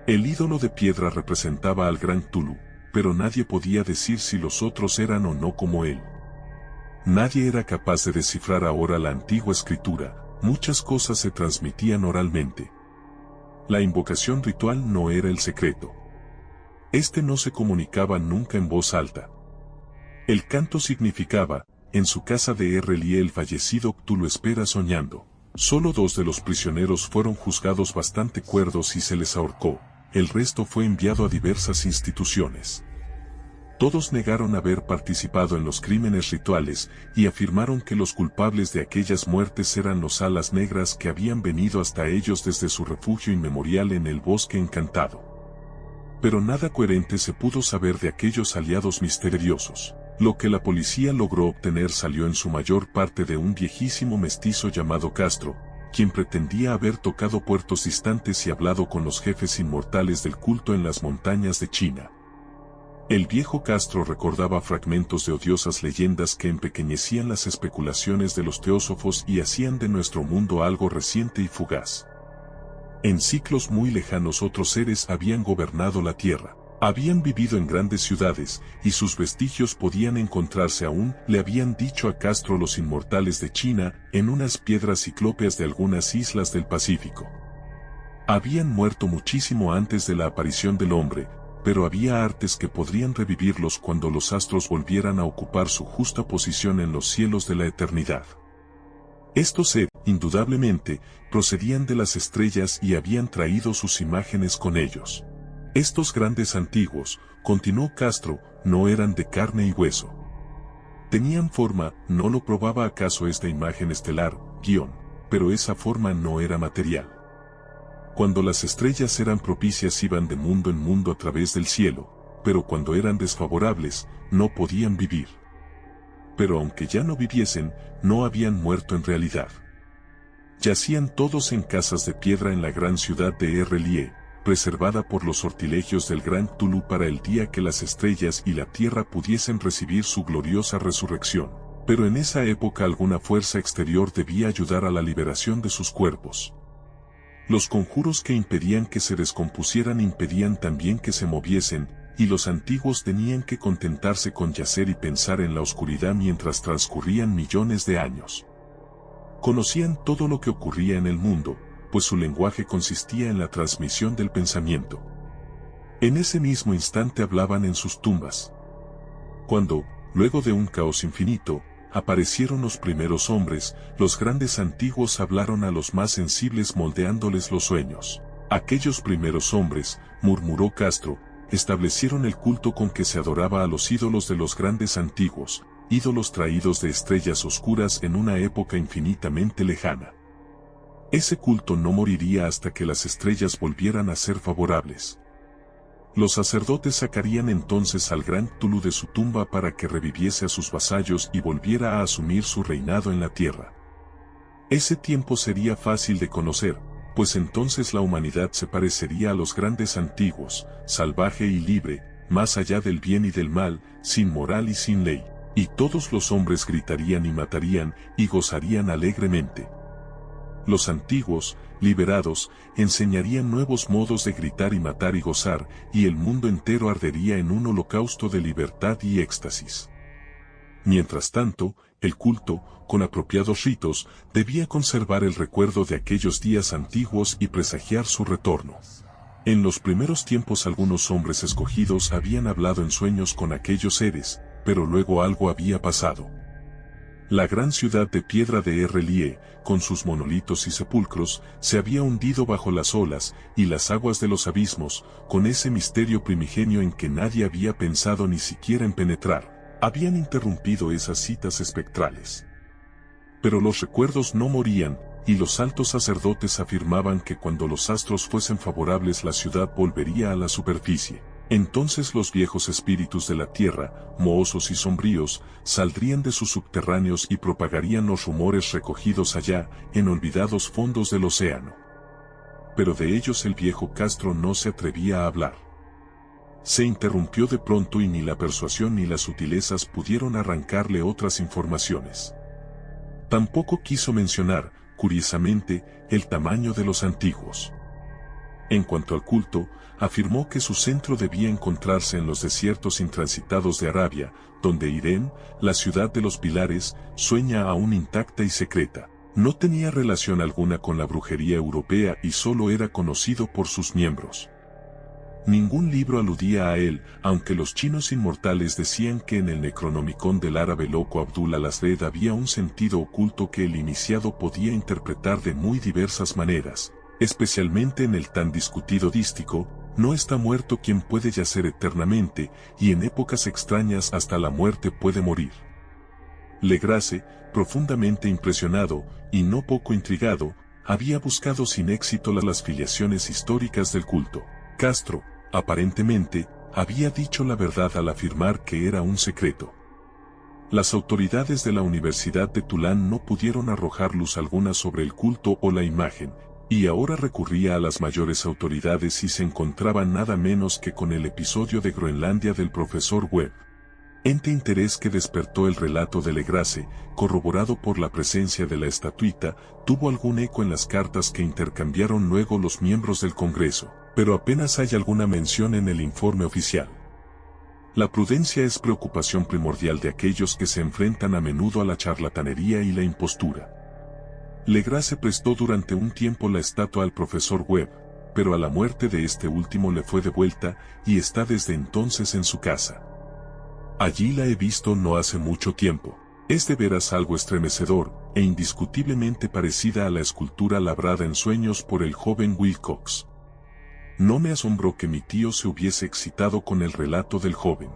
[SPEAKER 3] El ídolo de piedra representaba al gran Cthulhu, pero nadie podía decir si los otros eran o no como él. Nadie era capaz de descifrar ahora la antigua escritura, muchas cosas se transmitían oralmente. La invocación ritual no era el secreto. Este no se comunicaba nunca en voz alta. El canto significaba, en su casa de Errelie el fallecido Cthulhu espera soñando. Solo 2 de los prisioneros fueron juzgados bastante cuerdos y se les ahorcó, el resto fue enviado a diversas instituciones. Todos negaron haber participado en los crímenes rituales y afirmaron que los culpables de aquellas muertes eran los alas negras que habían venido hasta ellos desde su refugio inmemorial en el bosque encantado. Pero nada coherente se pudo saber de aquellos aliados misteriosos. Lo que la policía logró obtener salió en su mayor parte de un viejísimo mestizo llamado Castro, quien pretendía haber tocado puertos distantes y hablado con los jefes inmortales del culto en las montañas de China. El viejo Castro recordaba fragmentos de odiosas leyendas que empequeñecían las especulaciones de los teósofos y hacían de nuestro mundo algo reciente y fugaz. En ciclos muy lejanos otros seres habían gobernado la tierra. Habían vivido en grandes ciudades, y sus vestigios podían encontrarse aún, le habían dicho a Castro los inmortales de China, en unas piedras ciclópeas de algunas islas del Pacífico. Habían muerto muchísimo antes de la aparición del hombre, pero había artes que podrían revivirlos cuando los astros volvieran a ocupar su justa posición en los cielos de la eternidad. Estos seres, indudablemente, procedían de las estrellas y habían traído sus imágenes con ellos. Estos grandes antiguos, continuó Castro, no eran de carne y hueso. Tenían forma, ¿no lo probaba acaso esta imagen estelar, pero esa forma no era material? Cuando las estrellas eran propicias iban de mundo en mundo a través del cielo, pero cuando eran desfavorables, no podían vivir. Pero aunque ya no viviesen, no habían muerto en realidad. Yacían todos en casas de piedra en la gran ciudad de Relie, preservada por los sortilegios del gran Cthulhu para el día que las estrellas y la tierra pudiesen recibir su gloriosa resurrección. Pero en esa época alguna fuerza exterior debía ayudar a la liberación de sus cuerpos. Los conjuros que impedían que se descompusieran impedían también que se moviesen, y los antiguos tenían que contentarse con yacer y pensar en la oscuridad mientras transcurrían millones de años. Conocían todo lo que ocurría en el mundo, pues su lenguaje consistía en la transmisión del pensamiento. En ese mismo instante hablaban en sus tumbas. Cuando, luego de un caos infinito, aparecieron los primeros hombres, los grandes antiguos hablaron a los más sensibles moldeándoles los sueños. Aquellos primeros hombres, murmuró Castro, establecieron el culto con que se adoraba a los ídolos de los grandes antiguos, ídolos traídos de estrellas oscuras en una época infinitamente lejana. Ese culto no moriría hasta que las estrellas volvieran a ser favorables. Los sacerdotes sacarían entonces al gran Cthulhu de su tumba para que reviviese a sus vasallos y volviera a asumir su reinado en la tierra. Ese tiempo sería fácil de conocer, pues entonces la humanidad se parecería a los grandes antiguos, salvaje y libre, más allá del bien y del mal, sin moral y sin ley, y todos los hombres gritarían y matarían, y gozarían alegremente. Los antiguos, liberados, enseñarían nuevos modos de gritar y matar y gozar, y el mundo entero ardería en un holocausto de libertad y éxtasis. Mientras tanto, el culto, con apropiados ritos, debía conservar el recuerdo de aquellos días antiguos y presagiar su retorno. En los primeros tiempos algunos hombres escogidos habían hablado en sueños con aquellos seres, pero luego algo había pasado. La gran ciudad de piedra de Relie, con sus monolitos y sepulcros, se había hundido bajo las olas y las aguas de los abismos, con ese misterio primigenio en que nadie había pensado ni siquiera en penetrar, habían interrumpido esas citas espectrales. Pero los recuerdos no morían, y los altos sacerdotes afirmaban que cuando los astros fuesen favorables la ciudad volvería a la superficie. Entonces los viejos espíritus de la tierra, mohosos y sombríos, saldrían de sus subterráneos y propagarían los rumores recogidos allá, en olvidados fondos del océano. Pero de ellos el viejo Castro no se atrevía a hablar. Se interrumpió de pronto y ni la persuasión ni las sutilezas pudieron arrancarle otras informaciones. Tampoco quiso mencionar, curiosamente, el tamaño de los antiguos. En cuanto al culto, afirmó que su centro debía encontrarse en los desiertos intransitados de Arabia, donde Irén, la ciudad de los pilares, sueña aún intacta y secreta. No tenía relación alguna con la brujería europea y solo era conocido por sus miembros. Ningún libro aludía a él, aunque los chinos inmortales decían que en el Necronomicon del árabe loco Abdul al-Azred había un sentido oculto que el iniciado podía interpretar de muy diversas maneras, especialmente en el tan discutido dístico, no está muerto quien puede yacer eternamente, y en épocas extrañas hasta la muerte puede morir. Legrasse, profundamente impresionado, y no poco intrigado, había buscado sin éxito las filiaciones históricas del culto. Castro, aparentemente, había dicho la verdad al afirmar que era un secreto. Las autoridades de la Universidad de Tulán no pudieron arrojar luz alguna sobre el culto o la imagen, y ahora recurría a las mayores autoridades y se encontraba nada menos que con el episodio de Groenlandia del profesor Webb. Ente interés que despertó el relato de Legrasse, corroborado por la presencia de la estatuita, tuvo algún eco en las cartas que intercambiaron luego los miembros del Congreso. pero apenas hay alguna mención en el informe oficial. La prudencia es preocupación primordial de aquellos que se enfrentan a menudo a la charlatanería y la impostura. Legrasse prestó durante un tiempo la estatua al profesor Webb, pero a la muerte de este último le fue devuelta y está desde entonces en su casa. Allí la he visto no hace mucho tiempo. Es de veras algo estremecedor, e indiscutiblemente parecida a la escultura labrada en sueños por el joven Wilcox. No me asombró que mi tío se hubiese excitado con el relato del joven.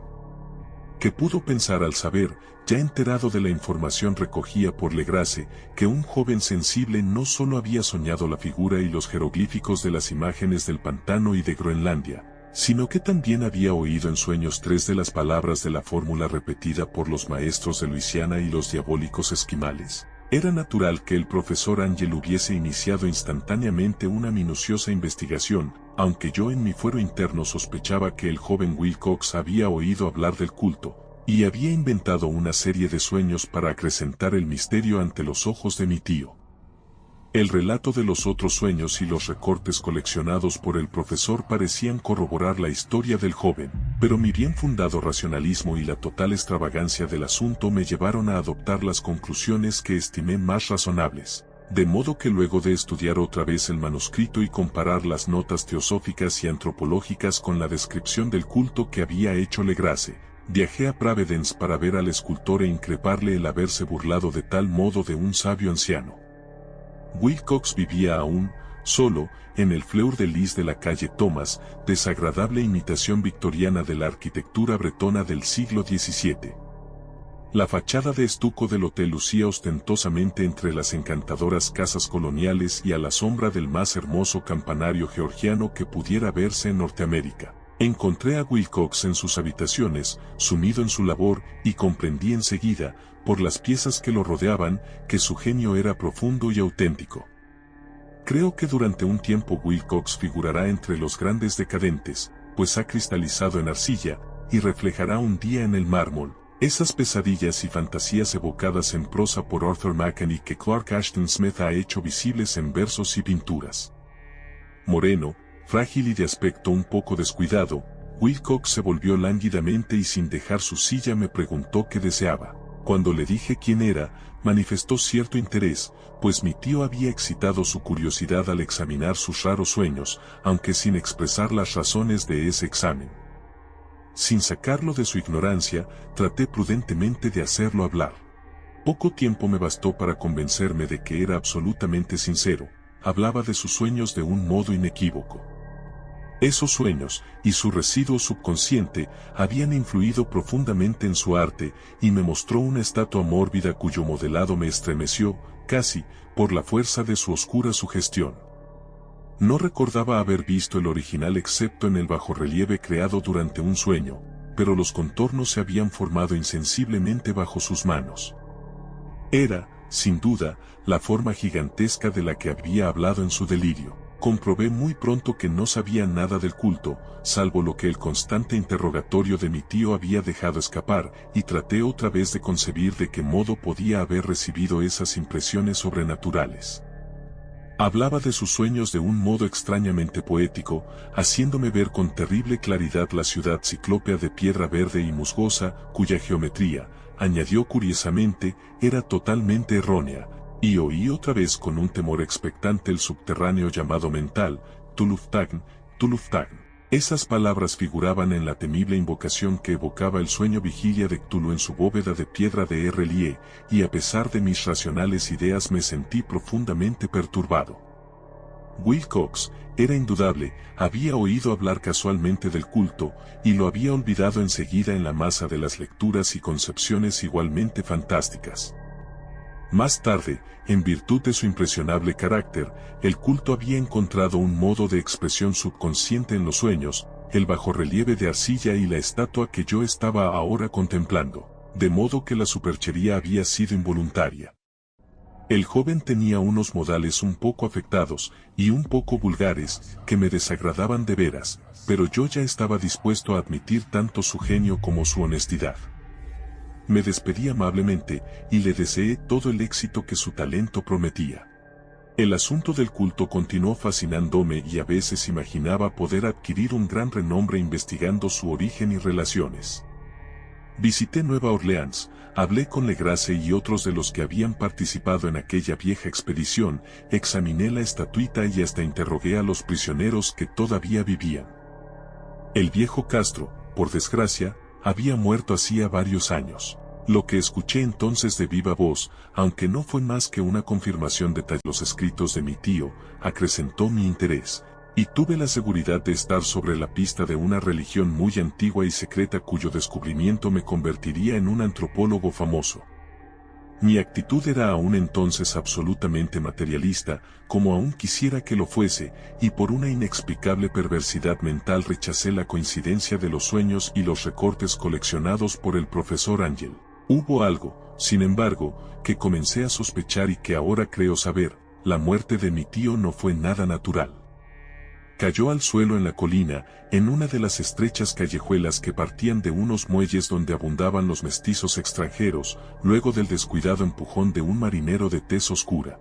[SPEAKER 3] ¿Qué pudo pensar al saber, ya enterado de la información recogida por Legrasse, que un joven sensible no solo había soñado la figura y los jeroglíficos de las imágenes del pantano y de Groenlandia, sino que también había oído en sueños 3 de las palabras de la fórmula repetida por los maestros de Luisiana y los diabólicos esquimales? Era natural que el profesor Angel hubiese iniciado instantáneamente una minuciosa investigación, aunque yo en mi fuero interno sospechaba que el joven Wilcox había oído hablar del culto, y había inventado una serie de sueños para acrecentar el misterio ante los ojos de mi tío. El relato de los otros sueños y los recortes coleccionados por el profesor parecían corroborar la historia del joven, pero mi bien fundado racionalismo y la total extravagancia del asunto me llevaron a adoptar las conclusiones que estimé más razonables. De modo que luego de estudiar otra vez el manuscrito y comparar las notas teosóficas y antropológicas con la descripción del culto que había hecho Legrasse, viajé a Providence para ver al escultor e increparle el haberse burlado de tal modo de un sabio anciano. Wilcox vivía aún, solo, en el Fleur de Lis de la calle Thomas, desagradable imitación victoriana de la arquitectura bretona del siglo XVII. La fachada de estuco del hotel lucía ostentosamente entre las encantadoras casas coloniales y a la sombra del más hermoso campanario georgiano que pudiera verse en Norteamérica. Encontré a Wilcox en sus habitaciones, sumido en su labor, y comprendí enseguida, por las piezas que lo rodeaban, que su genio era profundo y auténtico. Creo que durante un tiempo Wilcox figurará entre los grandes decadentes, pues ha cristalizado en arcilla, y reflejará un día en el mármol esas pesadillas y fantasías evocadas en prosa por Arthur Machen y que Clark Ashton Smith ha hecho visibles en versos y pinturas. Moreno, frágil y de aspecto un poco descuidado, Wilcox se volvió lánguidamente y sin dejar su silla me preguntó qué deseaba. Cuando le dije quién era, manifestó cierto interés, pues mi tío había excitado su curiosidad al examinar sus raros sueños, aunque sin expresar las razones de ese examen. Sin sacarlo de su ignorancia, traté prudentemente de hacerlo hablar. Poco tiempo me bastó para convencerme de que era absolutamente sincero. Hablaba de sus sueños de un modo inequívoco. Esos sueños, y su residuo subconsciente, habían influido profundamente en su arte, y me mostró una estatua mórbida cuyo modelado me estremeció, casi, por la fuerza de su oscura sugestión. No recordaba haber visto el original excepto en el bajorrelieve creado durante un sueño, pero los contornos se habían formado insensiblemente bajo sus manos. Era, sin duda, la forma gigantesca de la que había hablado en su delirio. Comprobé muy pronto que no sabía nada del culto, salvo lo que el constante interrogatorio de mi tío había dejado escapar, y traté otra vez de concebir de qué modo podía haber recibido esas impresiones sobrenaturales. Hablaba de sus sueños de un modo extrañamente poético, haciéndome ver con terrible claridad la ciudad ciclópea de piedra verde y musgosa, cuya geometría, añadió curiosamente, era totalmente errónea, y oí otra vez con un temor expectante el subterráneo llamado mental, Tuluftagn, Tuluftagn. Esas palabras figuraban en la temible invocación que evocaba el sueño vigilia de Cthulhu en su bóveda de piedra de Errelie, y a pesar de mis racionales ideas me sentí profundamente perturbado. Wilcox, era indudable, había oído hablar casualmente del culto, y lo había olvidado enseguida en la masa de las lecturas y concepciones igualmente fantásticas. Más tarde, en virtud de su impresionable carácter, el culto había encontrado un modo de expresión subconsciente en los sueños, el bajorrelieve de arcilla y la estatua que yo estaba ahora contemplando, de modo que la superchería había sido involuntaria. El joven tenía unos modales un poco afectados, y un poco vulgares, que me desagradaban de veras, pero yo ya estaba dispuesto a admitir tanto su genio como su honestidad. Me despedí amablemente, y le deseé todo el éxito que su talento prometía. El asunto del culto continuó fascinándome y a veces imaginaba poder adquirir un gran renombre investigando su origen y relaciones. Visité Nueva Orleans, hablé con Legrasse y otros de los que habían participado en aquella vieja expedición, examiné la estatuita y hasta interrogué a los prisioneros que todavía vivían. El viejo Castro, por desgracia, había muerto hacía varios años. Lo que escuché entonces de viva voz, aunque no fue más que una confirmación de los escritos de mi tío, acrecentó mi interés, y tuve la seguridad de estar sobre la pista de una religión muy antigua y secreta cuyo descubrimiento me convertiría en un antropólogo famoso. Mi actitud era aún entonces absolutamente materialista, como aún quisiera que lo fuese, y por una inexplicable perversidad mental rechacé la coincidencia de los sueños y los recortes coleccionados por el profesor Ángel. Hubo algo, sin embargo, que comencé a sospechar y que ahora creo saber: la muerte de mi tío no fue nada natural. Cayó al suelo en la colina, en una de las estrechas callejuelas que partían de unos muelles donde abundaban los mestizos extranjeros, luego del descuidado empujón de un marinero de tez oscura.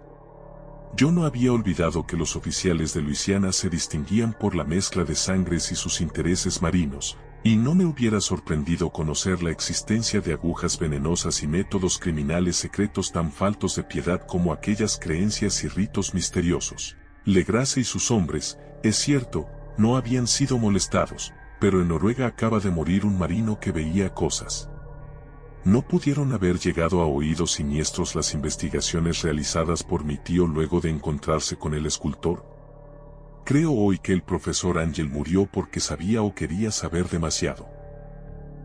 [SPEAKER 3] Yo no había olvidado que los oficiales de Luisiana se distinguían por la mezcla de sangres y sus intereses marinos, y no me hubiera sorprendido conocer la existencia de agujas venenosas y métodos criminales secretos tan faltos de piedad como aquellas creencias y ritos misteriosos. Legrasse y sus hombres, es cierto, no habían sido molestados, pero en Noruega acaba de morir un marino que veía cosas. ¿No pudieron haber llegado a oídos siniestros las investigaciones realizadas por mi tío luego de encontrarse con el escultor? Creo hoy que el profesor Ángel murió porque sabía o quería saber demasiado.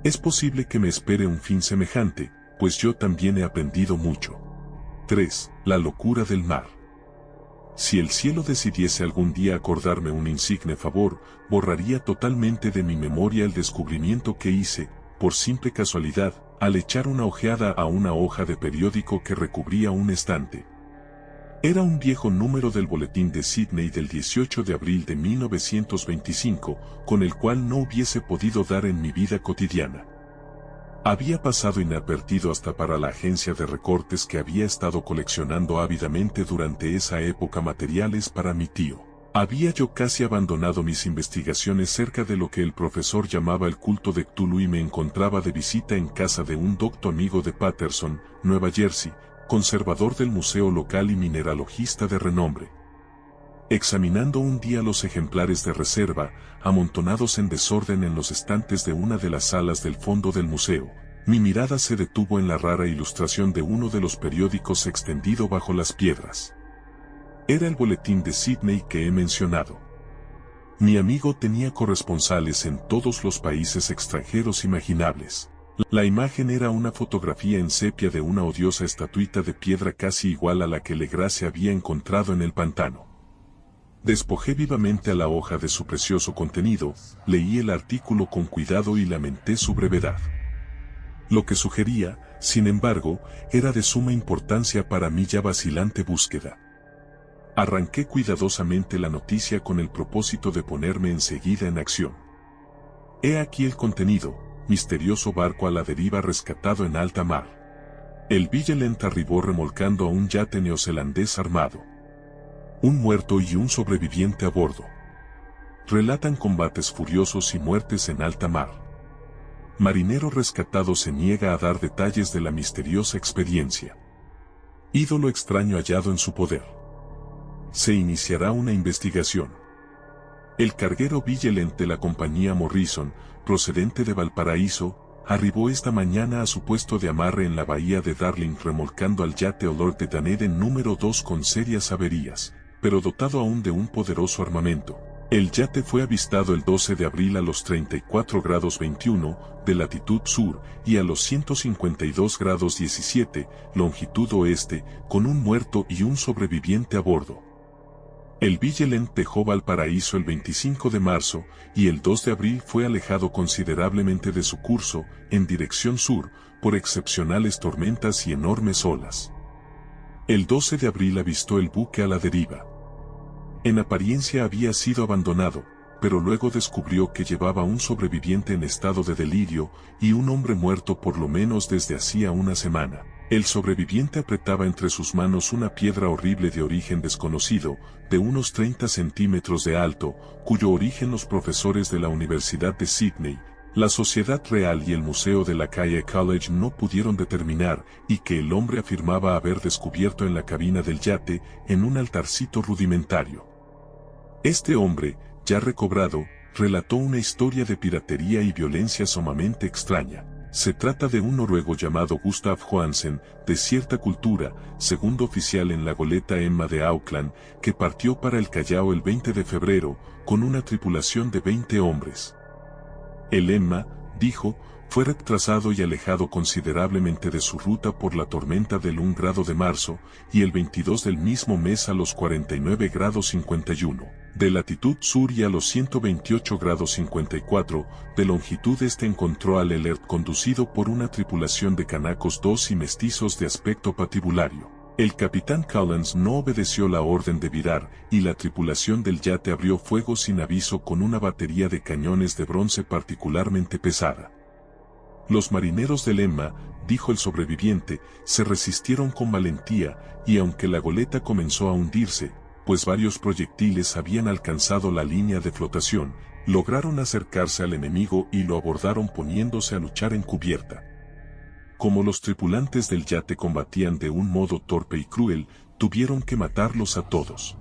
[SPEAKER 3] Es posible que me espere un fin semejante, pues yo también he aprendido mucho. 3. La locura del mar. Si el cielo decidiese algún día acordarme un insigne favor, borraría totalmente de mi memoria el descubrimiento que hice, por simple casualidad, al echar una ojeada a una hoja de periódico que recubría un estante. Era un viejo número del Boletín de Sídney del 18 de abril de 1925, con el cual no hubiese podido dar en mi vida cotidiana. Había pasado inadvertido hasta para la agencia de recortes que había estado coleccionando ávidamente durante esa época materiales para mi tío. Había yo casi abandonado mis investigaciones cerca de lo que el profesor llamaba el culto de Cthulhu y me encontraba de visita en casa de un docto amigo de Paterson, Nueva Jersey, conservador del museo local y mineralogista de renombre. Examinando un día los ejemplares de reserva, amontonados en desorden en los estantes de una de las salas del fondo del museo, mi mirada se detuvo en la rara ilustración de uno de los periódicos extendido bajo las piedras. Era el Boletín de Sídney que he mencionado. Mi amigo tenía corresponsales en todos los países extranjeros imaginables. La imagen era una fotografía en sepia de una odiosa estatuita de piedra casi igual a la que Legrasse había encontrado en el pantano. Despojé vivamente a la hoja de su precioso contenido, leí el artículo con cuidado y lamenté su brevedad. Lo que sugería, sin embargo, era de suma importancia para mi ya vacilante búsqueda. Arranqué cuidadosamente la noticia con el propósito de ponerme enseguida en acción. He aquí el contenido: misterioso barco a la deriva rescatado en alta mar. El Vigilant arribó remolcando a un yate neozelandés armado. Un muerto y un sobreviviente a bordo. Relatan combates furiosos y muertes en alta mar. Marinero rescatado se niega a dar detalles de la misteriosa experiencia. Ídolo extraño hallado en su poder. Se iniciará una investigación. El carguero Vigilant de la compañía Morrison, procedente de Valparaíso, arribó esta mañana a su puesto de amarre en la bahía de Darling remolcando al yate Olor de Dunedin número 2 con serias averías, pero dotado aún de un poderoso armamento. El yate fue avistado el 12 de abril a los 34 grados 21 de latitud sur y a los 152 grados 17 longitud oeste, con un muerto y un sobreviviente a bordo. El Vigilant dejó Valparaíso el 25 de marzo y el 2 de abril fue alejado considerablemente de su curso, en dirección sur, por excepcionales tormentas y enormes olas. El 12 de abril avistó el buque a la deriva. En apariencia había sido abandonado, pero luego descubrió que llevaba un sobreviviente en estado de delirio y un hombre muerto por lo menos desde hacía una semana. El sobreviviente apretaba entre sus manos una piedra horrible de origen desconocido, de unos 30 centímetros de alto, cuyo origen los profesores de la Universidad de Sydney, la Sociedad Real y el Museo de la Calle College no pudieron determinar, y que el hombre afirmaba haber descubierto en la cabina del yate, en un altarcito rudimentario. Este hombre, ya recobrado, relató una historia de piratería y violencia sumamente extraña. Se trata de un noruego llamado Gustav Johansen, de cierta cultura, segundo oficial en la goleta Emma de Auckland, que partió para el Callao el 20 de febrero, con una tripulación de 20 hombres. El Emma, dijo, fue retrasado y alejado considerablemente de su ruta por la tormenta del 1 grado de marzo, y el 22 del mismo mes a los 49 grados 51, de latitud sur y a los 128 grados 54, de longitud encontró al Elert conducido por una tripulación de canacos 2 y mestizos de aspecto patibulario. El capitán Collins no obedeció la orden de virar, y la tripulación del yate abrió fuego sin aviso con una batería de cañones de bronce particularmente pesada. Los marineros del Emma, dijo el sobreviviente, se resistieron con valentía, y aunque la goleta comenzó a hundirse, pues varios proyectiles habían alcanzado la línea de flotación, lograron acercarse al enemigo y lo abordaron poniéndose a luchar en cubierta. Como los tripulantes del yate combatían de un modo torpe y cruel, tuvieron que matarlos a todos.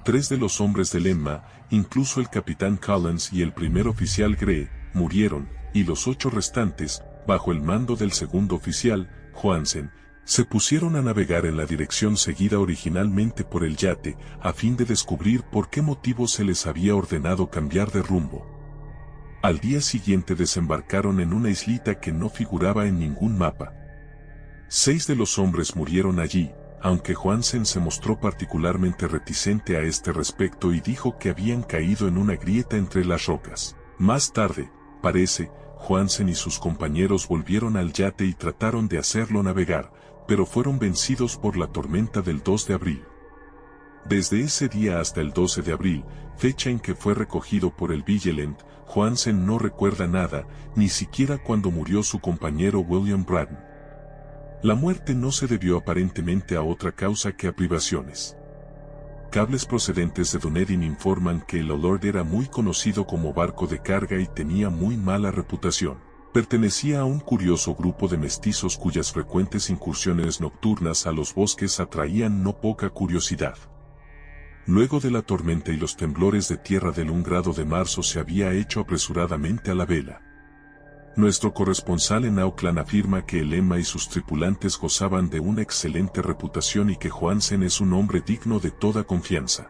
[SPEAKER 3] 3 de los hombres del Emma, incluso el capitán Collins y el primer oficial Gray, murieron, y los 8 restantes, bajo el mando del segundo oficial, Johansen, se pusieron a navegar en la dirección seguida originalmente por el yate, a fin de descubrir por qué motivo se les había ordenado cambiar de rumbo. Al día siguiente desembarcaron en una islita que no figuraba en ningún mapa. 6 de los hombres murieron allí, aunque Johansen se mostró particularmente reticente a este respecto y dijo que habían caído en una grieta entre las rocas. Más tarde, parece, Johansen y sus compañeros volvieron al yate y trataron de hacerlo navegar, pero fueron vencidos por la tormenta del 2 de abril. Desde ese día hasta el 12 de abril, fecha en que fue recogido por el Vigilant, Johansen no recuerda nada, ni siquiera cuando murió su compañero William Braddon. La muerte no se debió aparentemente a otra causa que a privaciones. Cables procedentes de Dunedin informan que el Allord era muy conocido como barco de carga y tenía muy mala reputación. Pertenecía a un curioso grupo de mestizos cuyas frecuentes incursiones nocturnas a los bosques atraían no poca curiosidad. Luego de la tormenta y los temblores de tierra del 1 grado de marzo se había hecho apresuradamente a la vela. Nuestro corresponsal en Auckland afirma que el Emma y sus tripulantes gozaban de una excelente reputación y que Johansen es un hombre digno de toda confianza.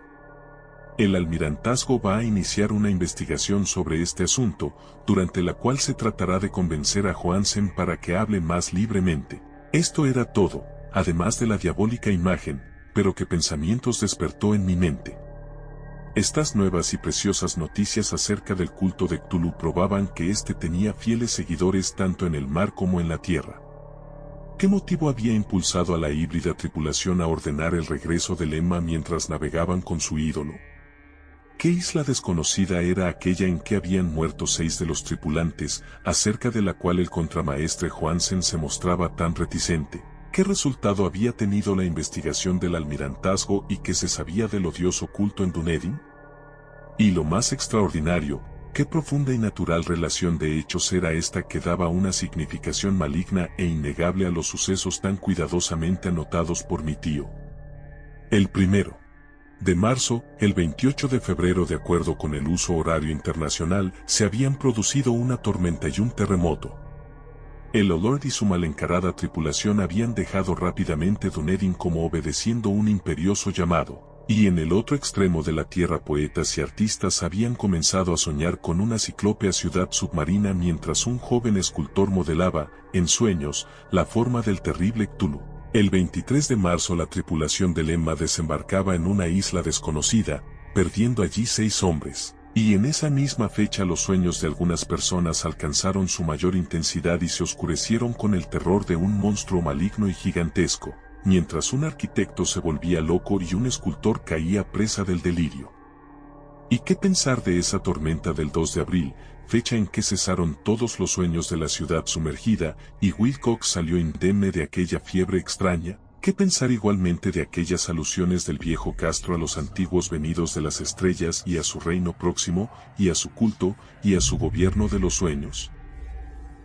[SPEAKER 3] El almirantazgo va a iniciar una investigación sobre este asunto, durante la cual se tratará de convencer a Johansen para que hable más libremente. Esto era todo, además de la diabólica imagen, pero qué pensamientos despertó en mi mente. Estas nuevas y preciosas noticias acerca del culto de Cthulhu probaban que éste tenía fieles seguidores tanto en el mar como en la tierra. ¿Qué motivo había impulsado a la híbrida tripulación a ordenar el regreso del Emma mientras navegaban con su ídolo? ¿Qué isla desconocida era aquella en que habían muerto 6 de los tripulantes, acerca de la cual el contramaestre Johansen se mostraba tan reticente? ¿Qué resultado había tenido la investigación del almirantazgo y qué se sabía del odioso culto en Dunedin? Y lo más extraordinario, qué profunda y natural relación de hechos era esta que daba una significación maligna e innegable a los sucesos tan cuidadosamente anotados por mi tío. El 1 de marzo, el 28 de febrero de acuerdo con el uso horario internacional, se habían producido una tormenta y un terremoto. El Allord y su mal encarada tripulación habían dejado rápidamente Dunedin como obedeciendo un imperioso llamado, y en el otro extremo de la tierra poetas y artistas habían comenzado a soñar con una ciclópea ciudad submarina mientras un joven escultor modelaba, en sueños, la forma del terrible Cthulhu. El 23 de marzo la tripulación del Emma desembarcaba en una isla desconocida, perdiendo allí 6 hombres. Y en esa misma fecha los sueños de algunas personas alcanzaron su mayor intensidad y se oscurecieron con el terror de un monstruo maligno y gigantesco, mientras un arquitecto se volvía loco y un escultor caía presa del delirio. ¿Y qué pensar de esa tormenta del 2 de abril, fecha en que cesaron todos los sueños de la ciudad sumergida y Wilcox salió indemne de aquella fiebre extraña. ¿Qué pensar igualmente de aquellas alusiones del viejo Castro a los antiguos venidos de las estrellas y a su reino próximo, y a su culto, y a su gobierno de los sueños?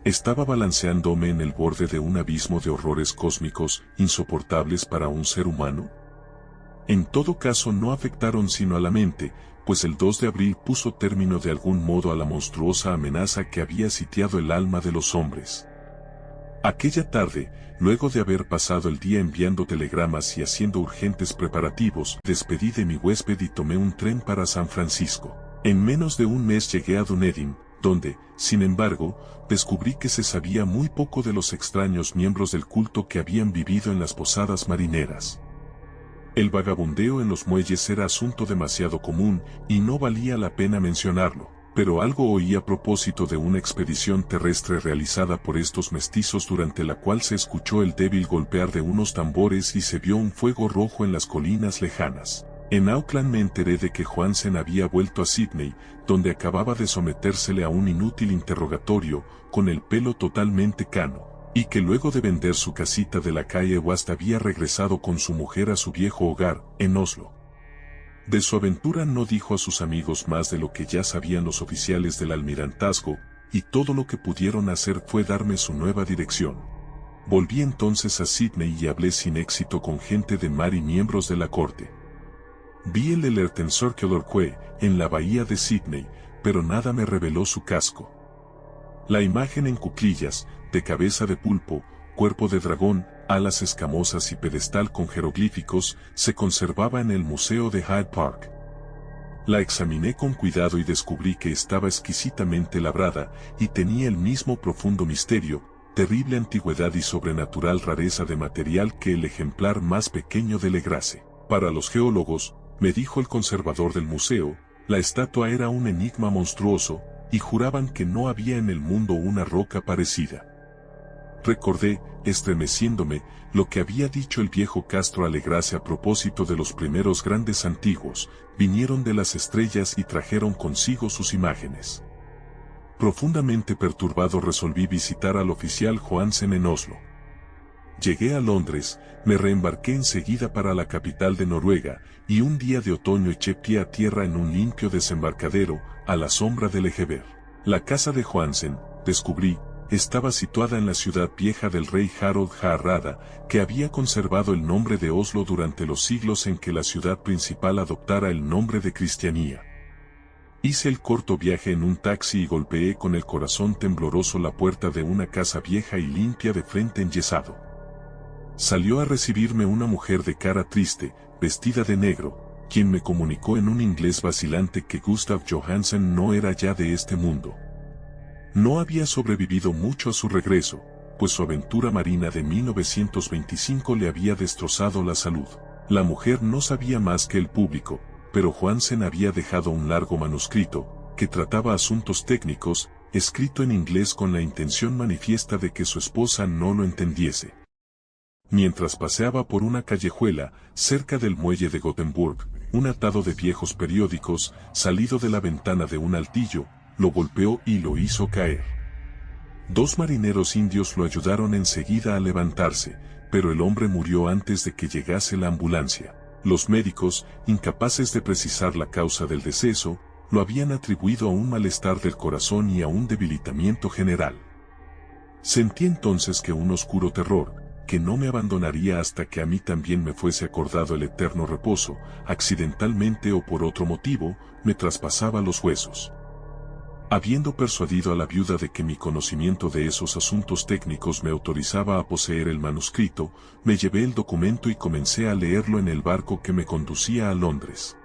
[SPEAKER 3] Estaba balanceándome en el borde de un abismo de horrores cósmicos insoportables para un ser humano. En todo caso no afectaron sino a la mente, pues el 2 de abril puso término de algún modo a la monstruosa amenaza que había sitiado el alma de los hombres. Aquella tarde, luego de haber pasado el día enviando telegramas y haciendo urgentes preparativos, despedí de mi huésped y tomé un tren para San Francisco. En menos de un mes llegué a Dunedin, donde, sin embargo, descubrí que se sabía muy poco de los extraños miembros del culto que habían vivido en las posadas marineras. El vagabundeo en los muelles era asunto demasiado común y no valía la pena mencionarlo. Pero algo oí a propósito de una expedición terrestre realizada por estos mestizos durante la cual se escuchó el débil golpear de unos tambores y se vio un fuego rojo en las colinas lejanas. En Auckland me enteré de que Johansen había vuelto a Sydney, donde acababa de sometérsele a un inútil interrogatorio, con el pelo totalmente cano, y que luego de vender su casita de la calle West había regresado con su mujer a su viejo hogar, en Oslo. De su aventura no dijo a sus amigos más de lo que ya sabían los oficiales del almirantazgo, y todo lo que pudieron hacer fue darme su nueva dirección. Volví entonces a Sydney y hablé sin éxito con gente de mar y miembros de la corte. Vi el Ellerton Circular Quay en la bahía de Sydney, pero nada me reveló su casco. La imagen en cuclillas, de cabeza de pulpo, cuerpo de dragón, alas escamosas y pedestal con jeroglíficos, se conservaba en el Museo de Hyde Park. La examiné con cuidado y descubrí que estaba exquisitamente labrada y tenía el mismo profundo misterio, terrible antigüedad y sobrenatural rareza de material que el ejemplar más pequeño de Legrasse. Para los geólogos, me dijo el conservador del museo, la estatua era un enigma monstruoso, y juraban que no había en el mundo una roca parecida. Recordé, estremeciéndome, lo que había dicho el viejo Castro a Legrasse a propósito de los primeros grandes antiguos, vinieron de las estrellas y trajeron consigo sus imágenes. Profundamente perturbado resolví visitar al oficial Johansen en Oslo. Llegué a Londres, me reembarqué enseguida para la capital de Noruega, y un día de otoño eché pie a tierra en un limpio desembarcadero, a la sombra del Egeber. La casa de Johansen, descubrí, estaba situada en la ciudad vieja del rey Harald Hardrada, que había conservado el nombre de Oslo durante los siglos en que la ciudad principal adoptara el nombre de Cristianía. Hice el corto viaje en un taxi y golpeé con el corazón tembloroso la puerta de una casa vieja y limpia de frente enyesado. Salió a recibirme una mujer de cara triste, vestida de negro, quien me comunicó en un inglés vacilante que Gustav Johansen no era ya de este mundo. No había sobrevivido mucho a su regreso, pues su aventura marina de 1925 le había destrozado la salud. La mujer no sabía más que el público, pero Johansen había dejado un largo manuscrito, que trataba asuntos técnicos, escrito en inglés con la intención manifiesta de que su esposa no lo entendiese. Mientras paseaba por una callejuela, cerca del muelle de Gothenburg, un atado de viejos periódicos, salido de la ventana de un altillo, lo golpeó y lo hizo caer. 2 marineros indios lo ayudaron enseguida a levantarse, pero el hombre murió antes de que llegase la ambulancia. Los médicos, incapaces de precisar la causa del deceso, lo habían atribuido a un malestar del corazón y a un debilitamiento general. Sentí entonces que un oscuro terror, que no me abandonaría hasta que a mí también me fuese acordado el eterno reposo, accidentalmente o por otro motivo, me traspasaba los huesos. Habiendo persuadido a la viuda de que mi conocimiento de esos asuntos técnicos me autorizaba a poseer el manuscrito, me llevé el documento y comencé a leerlo en el barco que me conducía a Londres.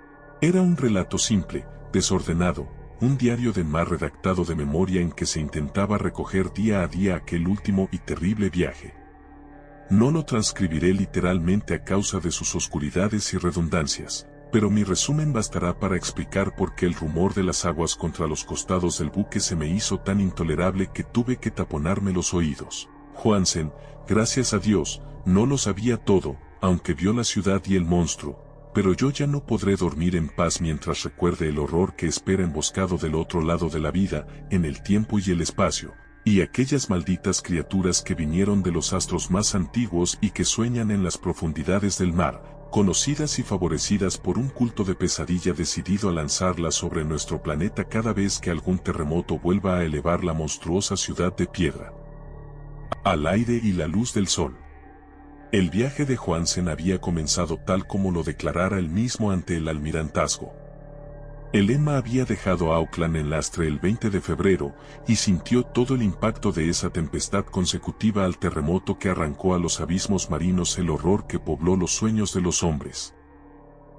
[SPEAKER 3] Era un relato simple, desordenado, un diario de mar redactado de memoria en que se intentaba recoger día a día aquel último y terrible viaje. No lo transcribiré literalmente a causa de sus oscuridades y redundancias, pero mi resumen bastará para explicar por qué el rumor de las aguas contra los costados del buque se me hizo tan intolerable que tuve que taponarme los oídos. Johansen, gracias a Dios, no lo sabía todo, aunque vio la ciudad y el monstruo, pero yo ya no podré dormir en paz mientras recuerde el horror que espera emboscado del otro lado de la vida, en el tiempo y el espacio, y aquellas malditas criaturas que vinieron de los astros más antiguos y que sueñan en las profundidades del mar, conocidas y favorecidas por un culto de pesadilla decidido a lanzarlas sobre nuestro planeta cada vez que algún terremoto vuelva a elevar la monstruosa ciudad de piedra al aire y la luz del sol. El viaje de Johansen había comenzado tal como lo declarara él mismo ante el almirantazgo. El Emma había dejado Auckland en lastre el 20 de febrero y sintió todo el impacto de esa tempestad consecutiva al terremoto que arrancó a los abismos marinos el horror que pobló los sueños de los hombres.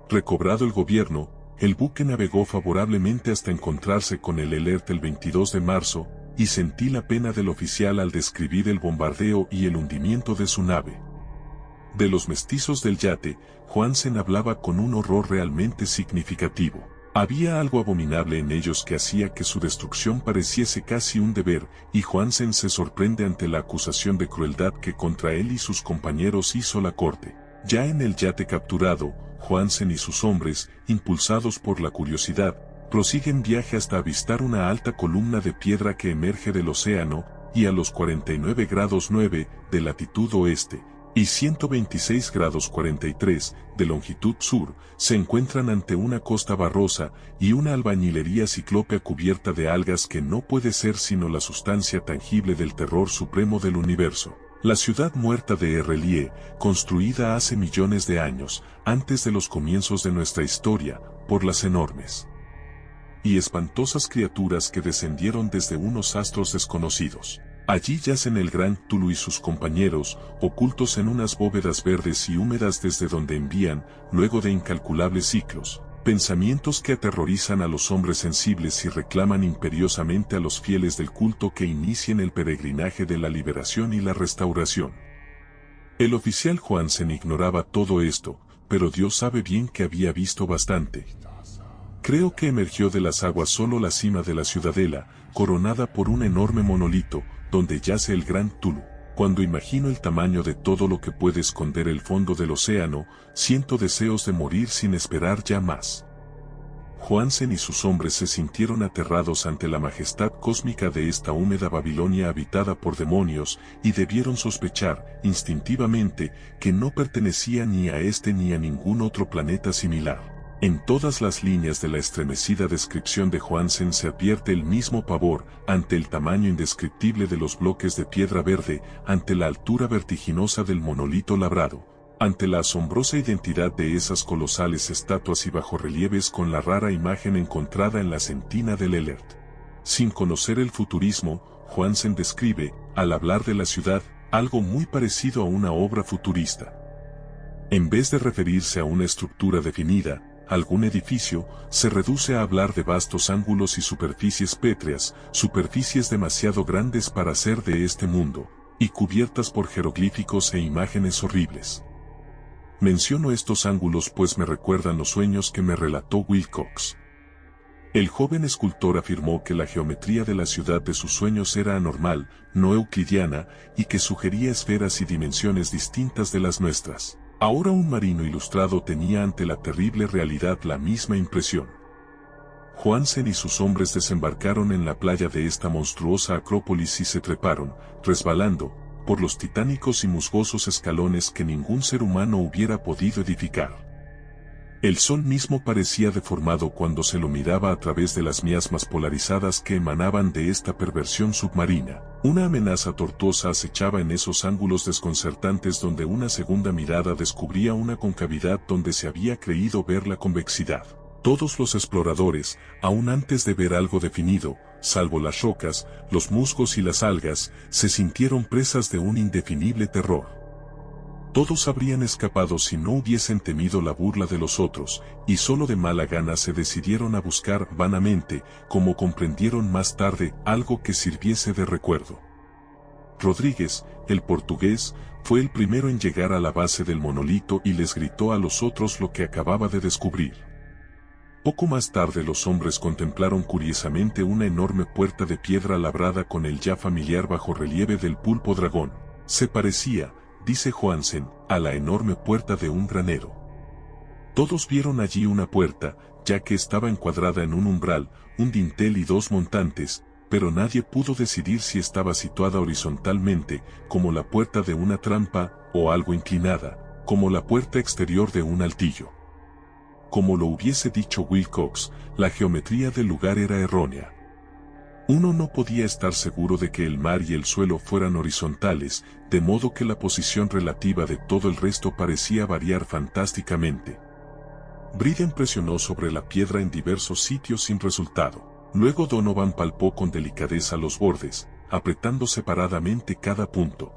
[SPEAKER 3] Recobrado el gobierno, el buque navegó favorablemente hasta encontrarse con el Alert el 22 de marzo, y sentí la pena del oficial al describir el bombardeo y el hundimiento de su nave. De los mestizos del yate, Johansen hablaba con un horror realmente significativo. Había algo abominable en ellos que hacía que su destrucción pareciese casi un deber, y Johansen se sorprende ante la acusación de crueldad que contra él y sus compañeros hizo la corte. Ya en el yate capturado, Johansen y sus hombres, impulsados por la curiosidad, prosiguen viaje hasta avistar una alta columna de piedra que emerge del océano, y a los 49 grados 9 de latitud oeste, y 126 grados 43 de longitud sur, se encuentran ante una costa barrosa y una albañilería ciclópea cubierta de algas que no puede ser sino la sustancia tangible del terror supremo del universo. La ciudad muerta de Errelie, construida hace millones de años, antes de los comienzos de nuestra historia, por las enormes y espantosas criaturas que descendieron desde unos astros desconocidos. Allí yacen el gran Cthulhu y sus compañeros, ocultos en unas bóvedas verdes y húmedas desde donde envían, luego de incalculables ciclos, pensamientos que aterrorizan a los hombres sensibles y reclaman imperiosamente a los fieles del culto que inicien el peregrinaje de la liberación y la restauración. El oficial Johansen ignoraba todo esto, pero Dios sabe bien que había visto bastante. Creo que emergió de las aguas solo la cima de la ciudadela, coronada por un enorme monolito, donde yace el gran Cthulhu. Cuando imagino el tamaño de todo lo que puede esconder el fondo del océano, siento deseos de morir sin esperar ya más. Johansen y sus hombres se sintieron aterrados ante la majestad cósmica de esta húmeda Babilonia habitada por demonios, y debieron sospechar, instintivamente, que no pertenecía ni a este ni a ningún otro planeta similar. En todas las líneas de la estremecida descripción de Johansen se advierte el mismo pavor, ante el tamaño indescriptible de los bloques de piedra verde, ante la altura vertiginosa del monolito labrado, ante la asombrosa identidad de esas colosales estatuas y bajorrelieves con la rara imagen encontrada en la sentina del Alert. Sin conocer el futurismo, Johansen describe, al hablar de la ciudad, algo muy parecido a una obra futurista. En vez de referirse a una estructura definida, algún edificio, se reduce a hablar de vastos ángulos y superficies pétreas, superficies demasiado grandes para ser de este mundo, y cubiertas por jeroglíficos e imágenes horribles. Menciono estos ángulos pues me recuerdan los sueños que me relató Wilcox. El joven escultor afirmó que la geometría de la ciudad de sus sueños era anormal, no euclidiana, y que sugería esferas y dimensiones distintas de las nuestras. Ahora un marino ilustrado tenía ante la terrible realidad la misma impresión. Johansen y sus hombres desembarcaron en la playa de esta monstruosa acrópolis y se treparon, resbalando, por los titánicos y musgosos escalones que ningún ser humano hubiera podido edificar. El sol mismo parecía deformado cuando se lo miraba a través de las miasmas polarizadas que emanaban de esta perversión submarina. Una amenaza tortuosa acechaba en esos ángulos desconcertantes donde una segunda mirada descubría una concavidad donde se había creído ver la convexidad. Todos los exploradores, aún antes de ver algo definido, salvo las rocas, los musgos y las algas, se sintieron presas de un indefinible terror. Todos habrían escapado si no hubiesen temido la burla de los otros, y solo de mala gana se decidieron a buscar vanamente, como comprendieron más tarde, algo que sirviese de recuerdo. Rodríguez, el portugués, fue el primero en llegar a la base del monolito y les gritó a los otros lo que acababa de descubrir. Poco más tarde los hombres contemplaron curiosamente una enorme puerta de piedra labrada con el ya familiar bajorrelieve del pulpo dragón. Se parecía, dice Johansen, a la enorme puerta de un granero. Todos vieron allí una puerta, ya que estaba encuadrada en un umbral, un dintel y dos montantes, pero nadie pudo decidir si estaba situada horizontalmente, como la puerta de una trampa, o algo inclinada, como la puerta exterior de un altillo. Como lo hubiese dicho Wilcox, la geometría del lugar era errónea. Uno no podía estar seguro de que el mar y el suelo fueran horizontales, de modo que la posición relativa de todo el resto parecía variar fantásticamente. Briden presionó sobre la piedra en diversos sitios sin resultado. Luego Donovan palpó con delicadeza los bordes, apretando separadamente cada punto.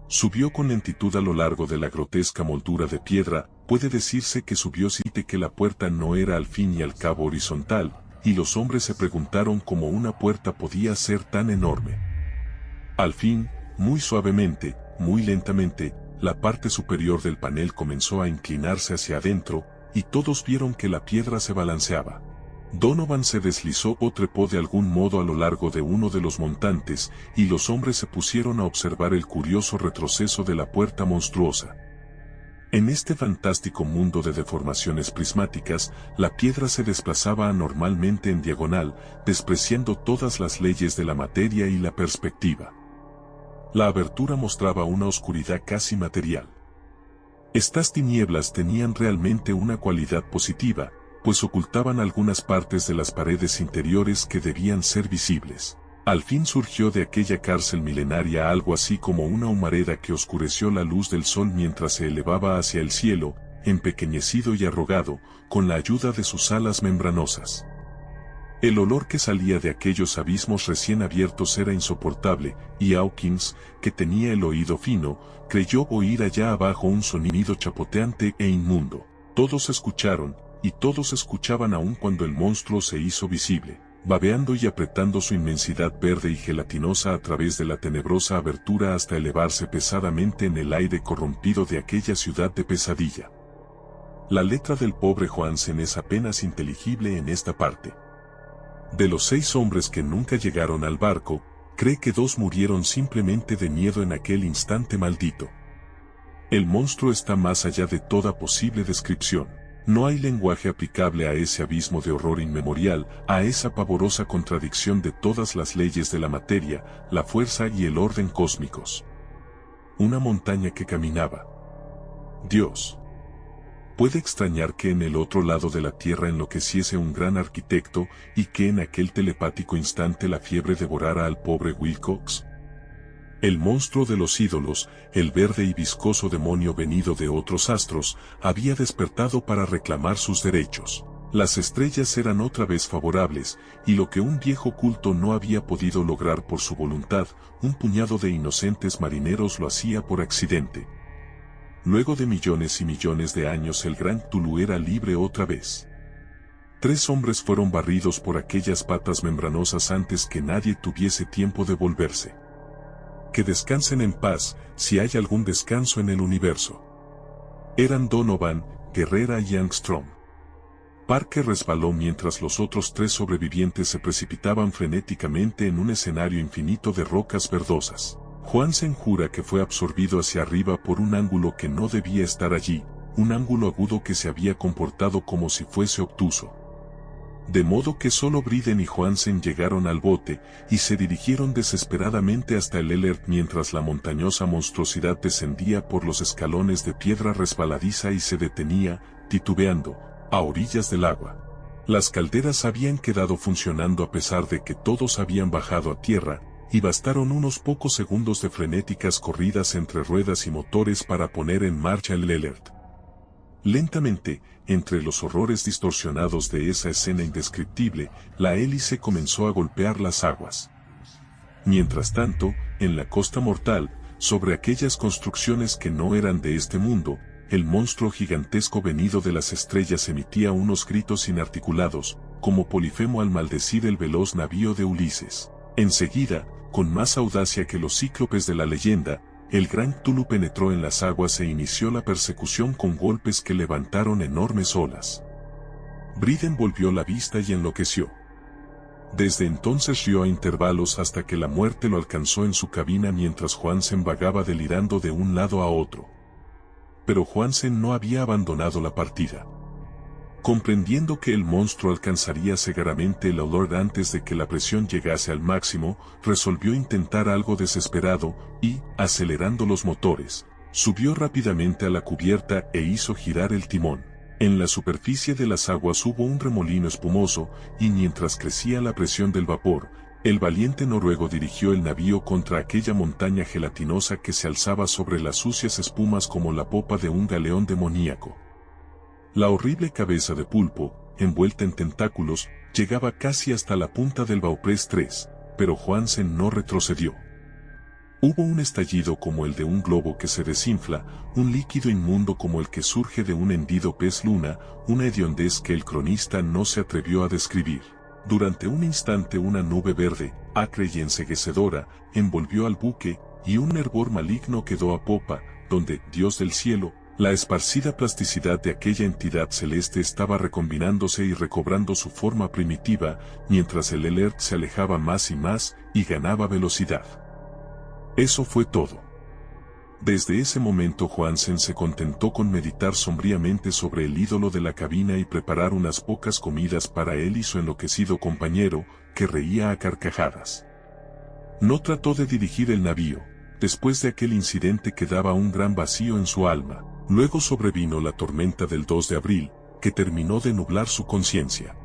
[SPEAKER 3] Subió con lentitud a lo largo de la grotesca moldura de piedra. Puede decirse que subió sin que la puerta no era al fin y al cabo horizontal, y los hombres se preguntaron cómo una puerta podía ser tan enorme. Al fin, muy suavemente, muy lentamente, la parte superior del panel comenzó a inclinarse hacia adentro, y todos vieron que la piedra se balanceaba. Donovan se deslizó o trepó de algún modo a lo largo de uno de los montantes, y los hombres se pusieron a observar el curioso retroceso de la puerta monstruosa. En este fantástico mundo de deformaciones prismáticas, la piedra se desplazaba anormalmente en diagonal, despreciando todas las leyes de la materia y la perspectiva. La abertura mostraba una oscuridad casi material. Estas tinieblas tenían realmente una cualidad positiva, pues ocultaban algunas partes de las paredes interiores que debían ser visibles. Al fin surgió de aquella cárcel milenaria algo así como una humareda que oscureció la luz del sol mientras se elevaba hacia el cielo, empequeñecido y arrogado, con la ayuda de sus alas membranosas. El olor que salía de aquellos abismos recién abiertos era insoportable, y Hawkins, que tenía el oído fino, creyó oír allá abajo un sonido chapoteante e inmundo. Todos escucharon, y todos escuchaban aún cuando el monstruo se hizo visible, babeando y apretando su inmensidad verde y gelatinosa a través de la tenebrosa abertura hasta elevarse pesadamente en el aire corrompido de aquella ciudad de pesadilla. La letra del pobre Johansen es apenas inteligible en esta parte. De los 6 hombres que nunca llegaron al barco, cree que 2 murieron simplemente de miedo en aquel instante maldito. El monstruo está más allá de toda posible descripción. No hay lenguaje aplicable a ese abismo de horror inmemorial, a esa pavorosa contradicción de todas las leyes de la materia, la fuerza y el orden cósmicos. Una montaña que caminaba. Dios. Puede extrañar que en el otro lado de la tierra enloqueciese un gran arquitecto y que en aquel telepático instante la fiebre devorara al pobre Wilcox. El monstruo de los ídolos, el verde y viscoso demonio venido de otros astros, había despertado para reclamar sus derechos. Las estrellas eran otra vez favorables, y lo que un viejo culto no había podido lograr por su voluntad, un puñado de inocentes marineros lo hacía por accidente. Luego de millones y millones de años el gran Cthulhu era libre otra vez. 3 hombres fueron barridos por aquellas patas membranosas antes que nadie tuviese tiempo de volverse. Que descansen en paz, si hay algún descanso en el universo. Eran Donovan, Guerrera y Angstrom. Parker resbaló mientras los otros 3 sobrevivientes se precipitaban frenéticamente en un escenario infinito de rocas verdosas. Johansen jura que fue absorbido hacia arriba por un ángulo que no debía estar allí, un ángulo agudo que se había comportado como si fuese obtuso. De modo que solo Briden y Johansen llegaron al bote, y se dirigieron desesperadamente hasta el Elert mientras la montañosa monstruosidad descendía por los escalones de piedra resbaladiza y se detenía, titubeando, a orillas del agua. Las calderas habían quedado funcionando a pesar de que todos habían bajado a tierra, y bastaron unos pocos segundos de frenéticas corridas entre ruedas y motores para poner en marcha el Elert. Lentamente, entre los horrores distorsionados de esa escena indescriptible, la hélice comenzó a golpear las aguas. Mientras tanto, en la costa mortal, sobre aquellas construcciones que no eran de este mundo, el monstruo gigantesco venido de las estrellas emitía unos gritos inarticulados, como Polifemo al maldecir el veloz navío de Ulises. Enseguida, con más audacia que los cíclopes de la leyenda, el gran Cthulhu penetró en las aguas e inició la persecución con golpes que levantaron enormes olas. Briden volvió la vista y enloqueció. Desde entonces rió a intervalos hasta que la muerte lo alcanzó en su cabina mientras Johansen vagaba delirando de un lado a otro. pero Johansen no había abandonado la partida. Comprendiendo que el monstruo alcanzaría cegaramente el olor antes de que la presión llegase al máximo, resolvió intentar algo desesperado y, acelerando los motores, subió rápidamente a la cubierta e hizo girar el timón. En la superficie de las aguas hubo un remolino espumoso, y mientras crecía la presión del vapor, el valiente noruego dirigió el navío contra aquella montaña gelatinosa que se alzaba sobre las sucias espumas como la popa de un galeón demoníaco. La horrible cabeza de pulpo, envuelta en tentáculos, llegaba casi hasta la punta del Bauprés 3, pero Johansen no retrocedió. Hubo un estallido como el de un globo que se desinfla, un líquido inmundo como el que surge de un hendido pez luna, una hediondez que el cronista no se atrevió a describir. Durante un instante una nube verde, acre y enceguecedora, envolvió al buque, y un hervor maligno quedó a popa, donde, Dios del cielo, la esparcida plasticidad de aquella entidad celeste estaba recombinándose y recobrando su forma primitiva, mientras el Elert se alejaba más y más, y ganaba velocidad. Eso fue todo. Desde ese momento Johansen se contentó con meditar sombríamente sobre el ídolo de la cabina y preparar unas pocas comidas para él y su enloquecido compañero, que reía a carcajadas. No trató de dirigir el navío. Después de aquel incidente quedaba un gran vacío en su alma. Luego sobrevino la tormenta del 2 de abril, que terminó de nublar su conciencia.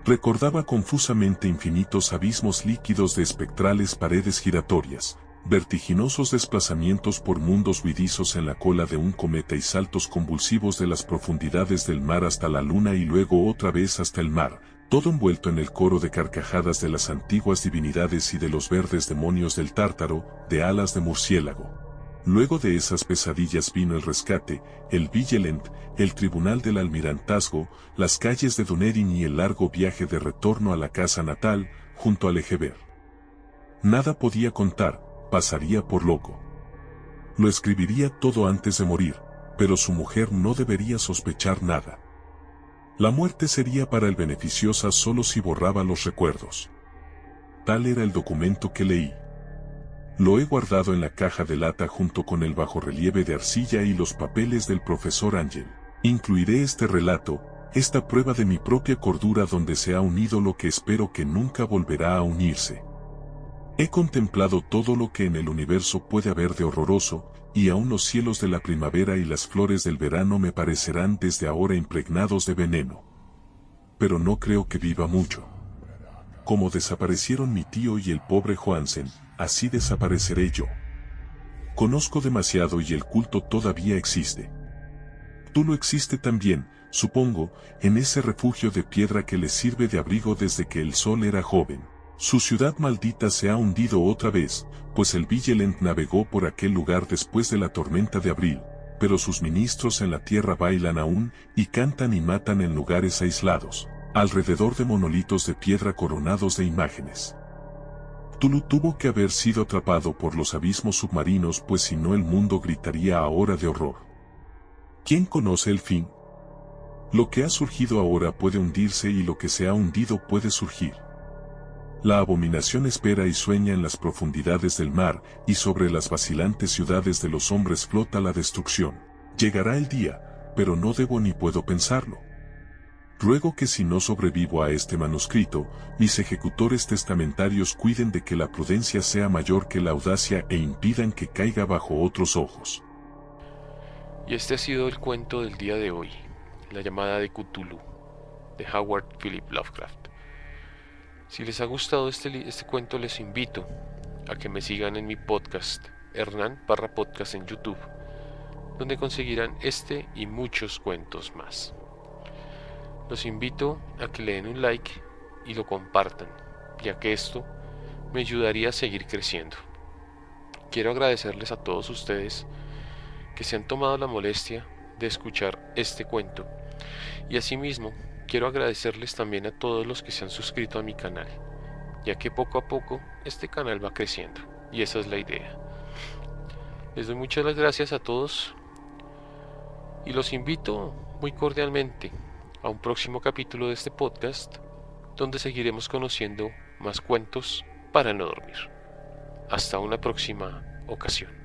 [SPEAKER 3] Recordaba confusamente infinitos abismos líquidos de espectrales paredes giratorias, vertiginosos desplazamientos por mundos huidizos en la cola de un cometa y saltos convulsivos de las profundidades del mar hasta la luna y luego otra vez hasta el mar, todo envuelto en el coro de carcajadas de las antiguas divinidades y de los verdes demonios del Tártaro, de alas de murciélago. Luego de esas pesadillas vino el rescate, el Vigilant, el tribunal del almirantazgo, las calles de Dunedin y el largo viaje de retorno a la casa natal, junto al Egeber. Nada podía contar, pasaría por loco. Lo escribiría todo antes de morir, pero su mujer no debería sospechar nada. La muerte sería para él beneficiosa solo si borraba los recuerdos. Tal era el documento que leí. Lo he guardado en la caja de lata junto con el bajorrelieve de arcilla y los papeles del profesor Ángel. Incluiré este relato, esta prueba de mi propia cordura donde se ha unido lo que espero que nunca volverá a unirse. He contemplado todo lo que en el universo puede haber de horroroso, y aún los cielos de la primavera y las flores del verano me parecerán desde ahora impregnados de veneno. Pero no creo que viva mucho. Como desaparecieron mi tío y el pobre Johansen, así desapareceré yo. Conozco demasiado y el culto todavía existe. Tú lo existe también, supongo, en ese refugio de piedra que le sirve de abrigo desde que el sol era joven. Su ciudad maldita se ha hundido otra vez, pues el Vigilant navegó por aquel lugar después de la tormenta de abril, pero sus ministros en la tierra bailan aún, y cantan y matan en lugares aislados, alrededor de monolitos de piedra coronados de imágenes. Tulu tuvo que haber sido atrapado por los abismos submarinos, pues si no el mundo gritaría ahora de horror. ¿Quién conoce el fin? Lo que ha surgido ahora puede hundirse y lo que se ha hundido puede surgir. La abominación espera y sueña en las profundidades del mar, y sobre las vacilantes ciudades de los hombres flota la destrucción. Llegará el día, pero no debo ni puedo pensarlo. Ruego que si no sobrevivo a este manuscrito, mis ejecutores testamentarios cuiden de que la prudencia sea mayor que la audacia e impidan que caiga bajo otros ojos.
[SPEAKER 2] Y este ha sido el cuento del día de hoy, La llamada de Cthulhu, de Howard Philip Lovecraft. Si les ha gustado este cuento, les invito a que me sigan en mi podcast, Hernán_podcast en YouTube, donde conseguirán este y muchos cuentos más. Los invito a que le den un like y lo compartan, ya que esto me ayudaría a seguir creciendo. Quiero agradecerles a todos ustedes que se han tomado la molestia de escuchar este cuento, y asimismo quiero agradecerles también a todos los que se han suscrito a mi canal, ya que poco a poco este canal va creciendo, y esa es la idea. Les doy muchas gracias a todos y los invito muy cordialmente a un próximo capítulo de este podcast, donde seguiremos conociendo más cuentos para no dormir. Hasta una próxima ocasión.